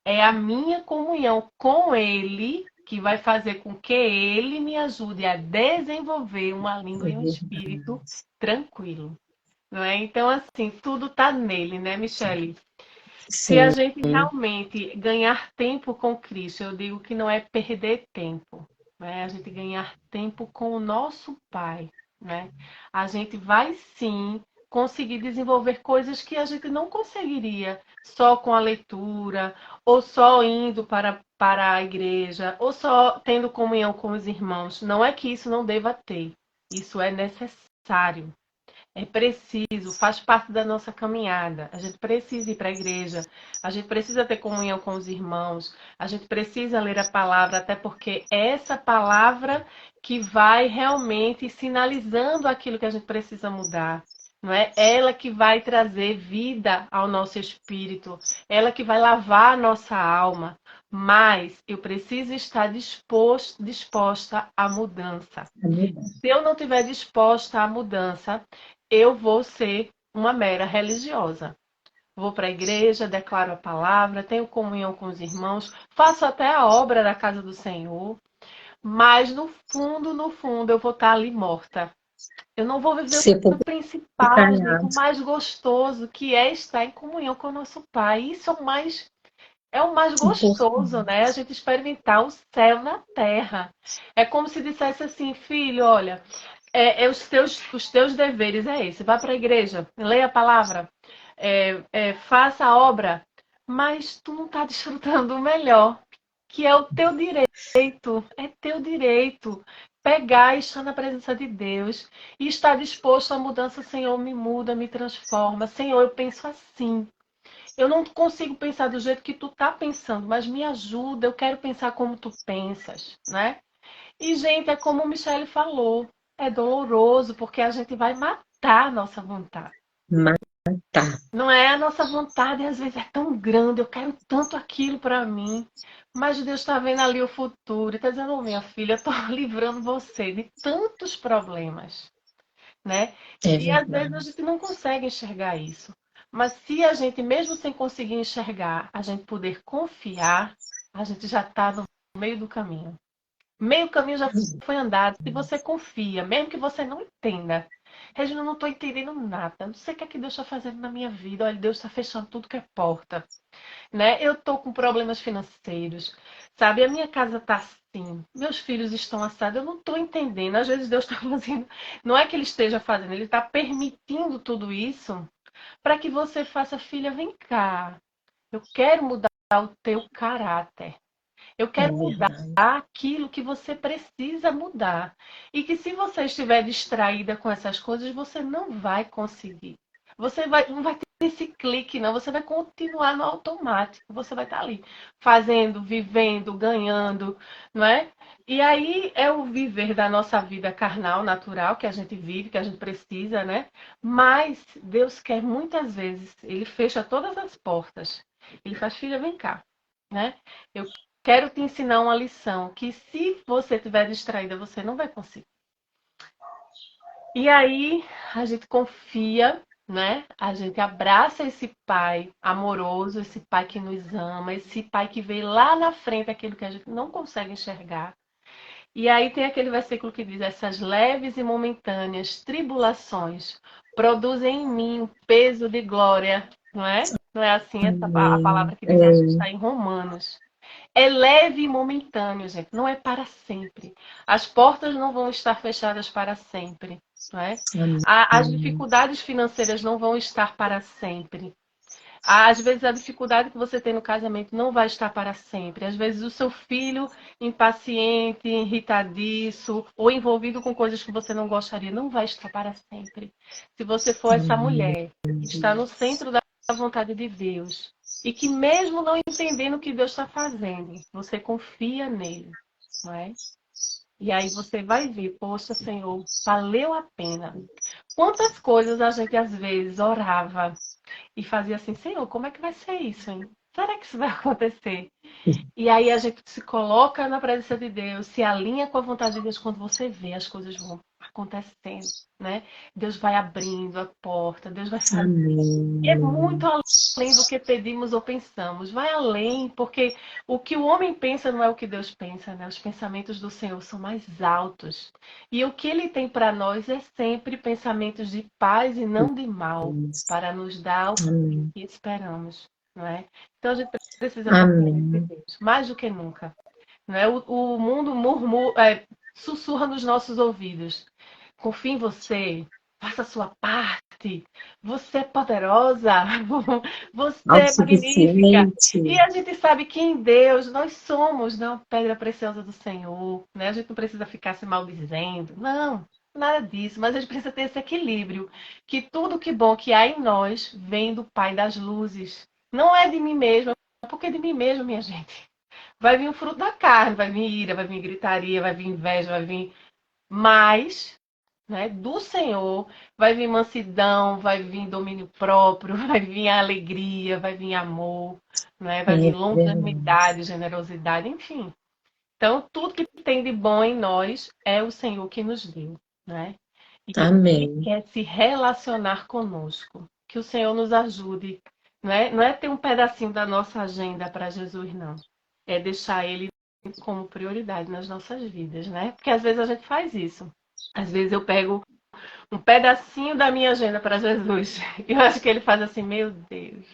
É a minha comunhão com Ele que vai fazer com que Ele me ajude a desenvolver uma língua e um espírito tranquilo. Não é? Então, assim, tudo está nele, né, Michele? Se a Sim. gente realmente ganhar tempo com Cristo, eu digo que não é perder tempo, né? A gente ganhar tempo com o nosso Pai, né? A gente vai sim conseguir desenvolver coisas que a gente não conseguiria só com a leitura, ou só indo para a igreja, ou só tendo comunhão com os irmãos. Não é que isso não deva ter, isso é necessário. É preciso, faz parte da nossa caminhada. A gente precisa ir para a igreja, a gente precisa ter comunhão com os irmãos, a gente precisa ler a palavra, até porque é essa palavra que vai realmente sinalizando aquilo que a gente precisa mudar. Não é ela que vai trazer vida ao nosso espírito, ela que vai lavar a nossa alma. Mas eu preciso estar disposta à mudança. Se eu não estiver disposta à mudança, eu vou ser uma mera religiosa. Vou para a igreja, declaro a palavra, tenho comunhão com os irmãos, faço até a obra da casa do Senhor, mas no fundo, eu vou estar ali morta. Eu não vou viver o principal, gente, o Sepultado. mais gostoso, que é estar em comunhão com o nosso Pai. Isso é o mais gostoso, né? A gente experimentar o céu na terra. É como se dissesse assim, filho, olha, os teus deveres é esse. Vá para a igreja, leia a palavra, faça a obra, mas tu não está desfrutando o melhor, que é o teu direito. É teu direito pegar e estar na presença de Deus e estar disposto à mudança. Senhor, me muda, me transforma. Senhor, eu penso assim. Eu não consigo pensar do jeito que tu tá pensando, mas me ajuda, eu quero pensar como tu pensas, né? E, gente, é como o Michele falou, é doloroso porque a gente vai matar a nossa vontade. Matar. Não é a nossa vontade, às vezes é tão grande, eu quero tanto aquilo para mim, mas Deus está vendo ali o futuro e está dizendo, oh, minha filha, eu estou livrando você de tantos problemas, né? É E às vezes a verdade. gente não consegue enxergar isso. Mas se a gente, mesmo sem conseguir enxergar, a gente poder confiar, a gente já está no meio do caminho. Meio caminho já foi andado. Se você confia, mesmo que você não entenda. Regina, eu não estou entendendo nada. Não sei o que é que Deus está fazendo na minha vida. Olha, Deus está fechando tudo que é porta. Né? Eu estou com problemas financeiros. Sabe, a minha casa está assim. Meus filhos estão assados. Eu não estou entendendo. Às vezes Deus está fazendo. Não é que Ele esteja fazendo, Ele está permitindo tudo isso para que você faça, filha, vem cá. Eu quero mudar o teu caráter. Eu É quero mudar verdade. aquilo que você precisa mudar. E que se você estiver distraída com essas coisas, você não vai conseguir. Não vai ter esse clique, não. Você vai continuar no automático. Você vai estar ali, fazendo, vivendo, ganhando, não é? E aí é o viver da nossa vida carnal, natural, que a gente vive, que a gente precisa, né? Mas Deus quer muitas vezes, Ele fecha todas as portas. Ele faz, filha, vem cá, né? Eu quero te ensinar uma lição que se você estiver distraída, você não vai conseguir. E aí a gente confia, né? A gente abraça esse pai amoroso, esse pai que nos ama, esse pai que vê lá na frente aquilo que a gente não consegue enxergar. E aí tem aquele versículo que diz: essas leves e momentâneas tribulações produzem em mim um peso de glória, não é? Não é assim a Amém. palavra que diz, acho que está em Romanos. É leve e momentâneo, gente. Não é para sempre. As portas não vão estar fechadas para sempre. Não é? As Amém. dificuldades financeiras não vão estar para sempre. Às vezes a dificuldade que você tem no casamento não vai estar para sempre. Às vezes o seu filho impaciente, irritadiço ou envolvido com coisas que você não gostaria não vai estar para sempre. Se você for essa Amém. mulher que está no centro da vontade de Deus e que mesmo não entendendo o que Deus está fazendo, você confia nele, não é? E aí você vai ver, poxa, Senhor, valeu a pena. Quantas coisas a gente às vezes orava e fazia assim, Senhor, como é que vai ser isso, hein? Será que isso vai acontecer? E aí a gente se coloca na presença de Deus, se alinha com a vontade de Deus quando você vê as coisas vão acontecendo, né? Deus vai abrindo a porta, Deus vai fazendo. É muito Amém. além do que pedimos ou pensamos. Vai além, porque o que o homem pensa não é o que Deus pensa, né? Os pensamentos do Senhor são mais altos. E o que ele tem para nós é sempre pensamentos de paz e não de mal, para nos dar o fim Amém. que esperamos, não é? Então a gente precisa confiar nesse Amém. Deus, mais do que nunca. Não é? O mundo sussurra nos nossos ouvidos. Confie em você, faça a sua parte. Você é poderosa, você é magnífica. Autossuficiente. E a gente sabe que em Deus nós somos, não, pedra preciosa do Senhor, né? A gente não precisa ficar se maldizendo, não, nada disso. Mas a gente precisa ter esse equilíbrio, que tudo que bom que há em nós vem do Pai das luzes. Não é de mim mesma, porque de mim mesmo, minha gente. Vai vir o fruto da carne, vai vir ira, vai vir gritaria, vai vir inveja, vai vir mais, né, do Senhor, vai vir mansidão, vai vir domínio próprio, vai vir alegria, vai vir amor, né, vai vir É verdade. longanimidade, generosidade, enfim. Então, tudo que tem de bom em nós é o Senhor que nos deu, né? E que Ele Amém. quer se relacionar conosco. Que o Senhor nos ajude, né? Não é ter um pedacinho da nossa agenda para Jesus, não. É deixar Ele como prioridade nas nossas vidas, né? Porque às vezes a gente faz isso. Às vezes eu pego um pedacinho da minha agenda para Jesus. E eu acho que ele faz assim, meu Deus,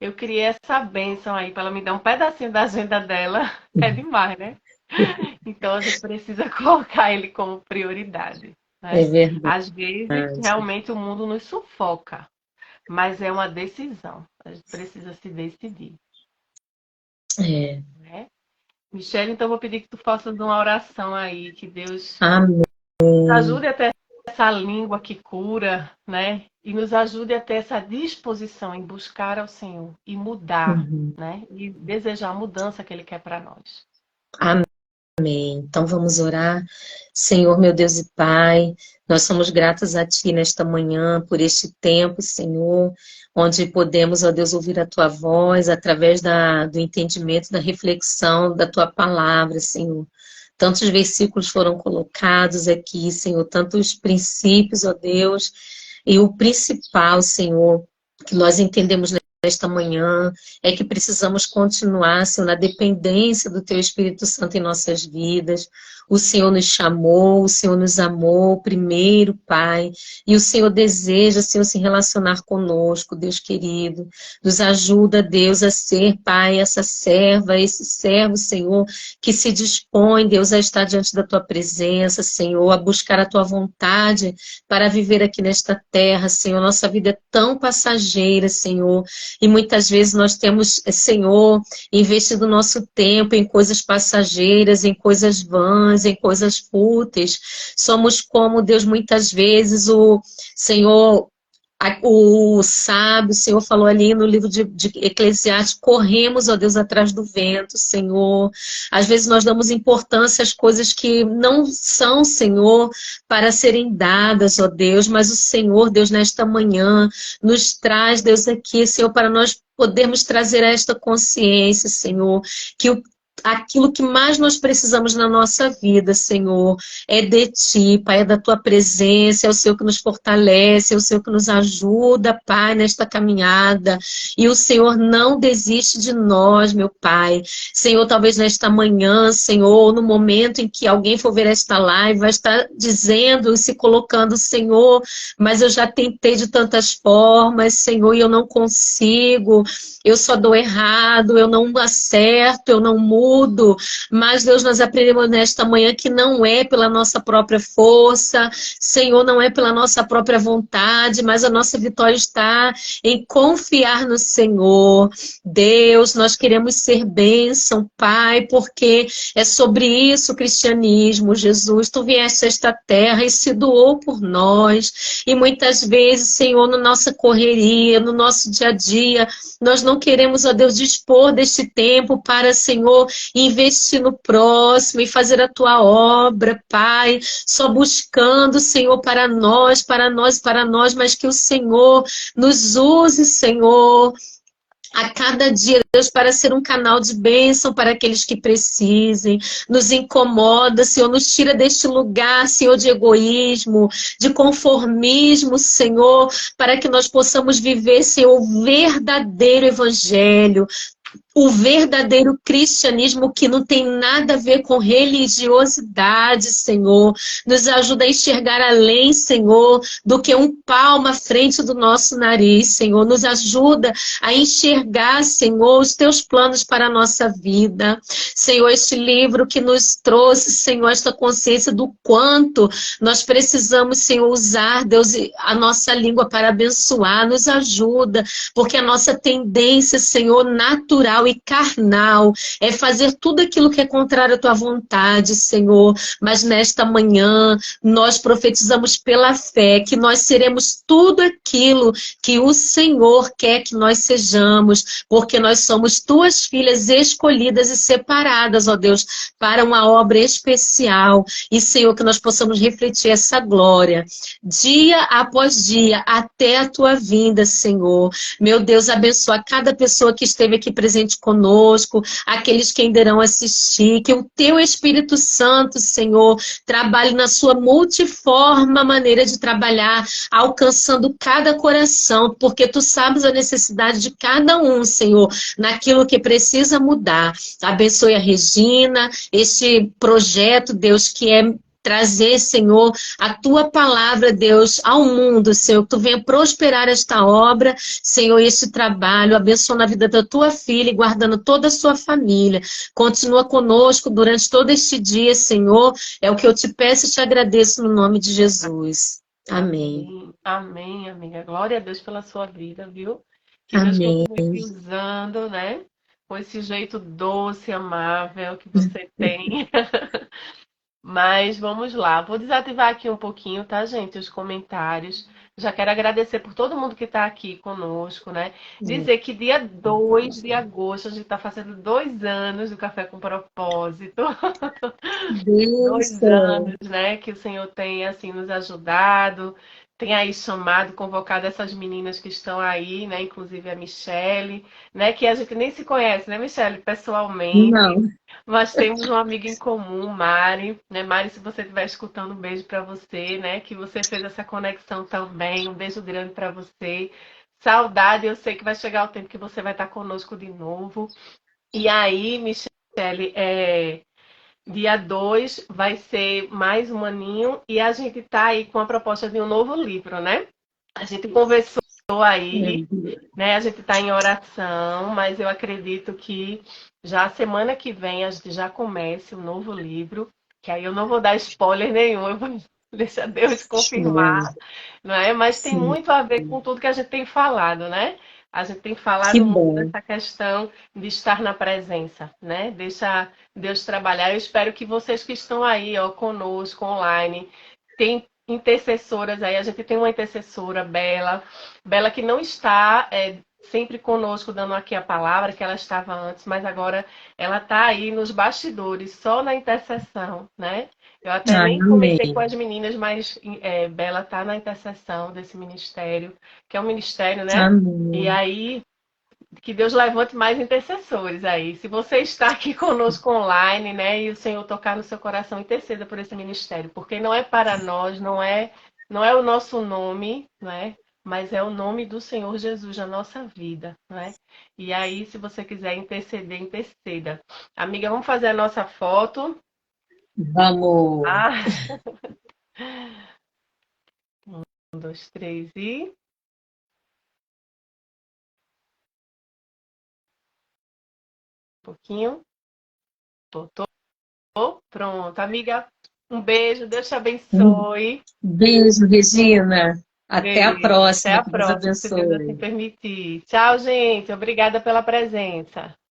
eu criei essa bênção aí para ela me dar um pedacinho da agenda dela. É demais, né? Então a gente precisa colocar ele como prioridade, É né? verdade. Às vezes, realmente o mundo nos sufoca, mas é uma decisão. A gente precisa se decidir, É. né? Michelle, então eu vou pedir que tu faças uma oração aí, que Deus Amém. nos ajude a ter essa língua que cura, né? E nos ajude a ter essa disposição em buscar ao Senhor e mudar, Uhum. né? E desejar a mudança que Ele quer para nós. Amém. Então vamos orar. Senhor, meu Deus e Pai, nós somos gratos a Ti nesta manhã por este tempo, Senhor, onde podemos, ó Deus, ouvir a Tua voz através do entendimento, da reflexão da Tua palavra, Senhor. Tantos versículos foram colocados aqui, Senhor, tantos princípios, ó Deus, e o principal, Senhor, que nós entendemos nesta manhã é que precisamos continuar, Senhor, na dependência do Teu Espírito Santo em nossas vidas. O Senhor nos chamou, o Senhor nos amou primeiro, Pai, e o Senhor deseja, Senhor, se relacionar conosco, Deus querido. Nos ajuda, Deus, a ser, Pai, essa serva, esse servo, Senhor, que se dispõe, Deus, a estar diante da Tua presença, Senhor, a buscar a Tua vontade para viver aqui nesta terra, Senhor. Nossa vida é tão passageira, Senhor, e muitas vezes nós temos, Senhor, investido nosso tempo em coisas passageiras, em coisas vãs, em coisas fúteis. Somos como, Deus, muitas vezes o Senhor, o sábio, o Senhor falou ali no livro de Eclesiastes, corremos, ó Deus, atrás do vento, Senhor. Às vezes nós damos importância às coisas que não são, Senhor, para serem dadas, ó Deus, mas o Senhor, Deus, nesta manhã, nos traz, Deus, aqui, Senhor, para nós podermos trazer esta consciência, Senhor, que aquilo que mais nós precisamos na nossa vida, Senhor, é de Ti, Pai, é da Tua presença, é o Senhor que nos fortalece, é o Senhor que nos ajuda, Pai, nesta caminhada. E o Senhor não desiste de nós, meu Pai. Senhor, talvez nesta manhã, Senhor, no momento em que alguém for ver esta live, vai estar dizendo e se colocando, Senhor, mas eu já tentei de tantas formas, Senhor, e eu não consigo, eu só dou errado, eu não acerto, eu não mudo. Mas, Deus, nós aprendemos nesta manhã que não é pela nossa própria força, Senhor, não é pela nossa própria vontade, mas a nossa vitória está em confiar no Senhor. Deus, nós queremos ser bênção, Pai, porque é sobre isso o cristianismo. Jesus, Tu vieste a esta terra e se doou por nós. E muitas vezes, Senhor, na nossa correria, no nosso dia a dia, nós não queremos, ó Deus, dispor deste tempo para, Senhor, investir no próximo e fazer a Tua obra, Pai, só buscando, Senhor, para nós, para nós, para nós, mas que o Senhor nos use, Senhor, a cada dia, Deus, para ser um canal de bênção para aqueles que precisem. Nos incomoda, Senhor, nos tira deste lugar, Senhor, de egoísmo, de conformismo, Senhor, para que nós possamos viver, Senhor, o verdadeiro evangelho, o verdadeiro cristianismo que não tem nada a ver com religiosidade, Senhor. Nos ajuda a enxergar além, Senhor, do que um palmo à frente do nosso nariz, Senhor. Nos ajuda a enxergar, Senhor, os Teus planos para a nossa vida. Senhor, este livro que nos trouxe, Senhor, esta consciência do quanto nós precisamos, Senhor, usar, Deus, a nossa língua para abençoar. Nos ajuda, porque a nossa tendência, Senhor, natural e carnal é fazer tudo aquilo que é contrário à Tua vontade, Senhor. Mas nesta manhã nós profetizamos pela fé que nós seremos tudo aquilo que o Senhor quer que nós sejamos, porque nós somos Tuas filhas escolhidas e separadas, ó Deus, para uma obra especial. E, Senhor, que nós possamos refletir essa glória dia após dia até a Tua vinda, Senhor. Meu Deus, abençoa cada pessoa que esteve aqui presente conosco, aqueles que ainda irão assistir, que o Teu Espírito Santo, Senhor, trabalhe na sua multiforme maneira de trabalhar, alcançando cada coração, porque Tu sabes a necessidade de cada um, Senhor, naquilo que precisa mudar. Abençoe a Regina, este projeto, Deus, que é trazer, Senhor, a Tua palavra, Deus, ao mundo, Senhor, que Tu venha prosperar esta obra, Senhor, este trabalho, abençoa na vida da Tua filha e guardando toda a sua família. Continua conosco durante todo este dia, Senhor, é o que eu Te peço e Te agradeço no nome de Jesus. Amém. Amém, amiga. Glória a Deus pela sua vida, viu? Que Deus Amém. continue te usando, né? Com esse jeito doce, amável que você tem. Mas vamos lá, vou desativar aqui um pouquinho, tá, gente, os comentários. Já quero agradecer por todo mundo que está aqui conosco, né? Dizer que dia 2 de agosto a gente está fazendo 2 anos do Café com Propósito. 2 anos, né? Que o Senhor tem, assim, nos ajudado. Tem aí chamado, convocado essas meninas que estão aí, né? Inclusive a Michele, né? Que a gente nem se conhece, né, Michele? Pessoalmente. Não. Mas temos uma amiga em comum, Mari, né? Mari, se você estiver escutando, um beijo para você, né? Que você fez essa conexão também. Um beijo grande para você. Saudade, eu sei que vai chegar o tempo que você vai estar conosco de novo. E aí, Michele, dia 2 vai ser mais um aninho e a gente tá aí com a proposta de um novo livro, né? A gente conversou aí, né? A gente está em oração, mas eu acredito que já semana que vem a gente já comece um novo livro, que aí eu não vou dar spoiler nenhum, eu vou deixar Deus Show. confirmar, não é? Mas tem Sim, muito a ver com tudo que a gente tem falado, né? A gente tem que falado muito bom. dessa questão de estar na presença, né? Deixa Deus trabalhar. Eu espero que vocês que estão aí, ó, conosco, online, tem intercessoras aí. A gente tem uma intercessora, Bela, Bela que não está sempre conosco dando aqui a palavra, que ela estava antes, mas agora ela está aí nos bastidores, só na intercessão, né? Eu até Ai, nem comentei com amém. as meninas, mas Bela está na intercessão desse ministério, que é um ministério, né? E Amém. aí, que Deus levante mais intercessores aí. Se você está aqui conosco online, né, e o Senhor tocar no seu coração, interceda por esse ministério, porque não é para nós, não é o nosso nome, né? Mas é o nome do Senhor Jesus na nossa vida, né? E aí, se você quiser interceder, interceda. Amiga, vamos fazer a nossa foto. Vamos. Ah, um, dois, três e um pouquinho. Voltou. Pronto, amiga. Um beijo, Deus te Um abençoe. beijo, Regina. Até a Beijo, até próxima. a Que Deus próxima, se Deus assim abençoe. permitir. Tchau, gente. Obrigada pela presença.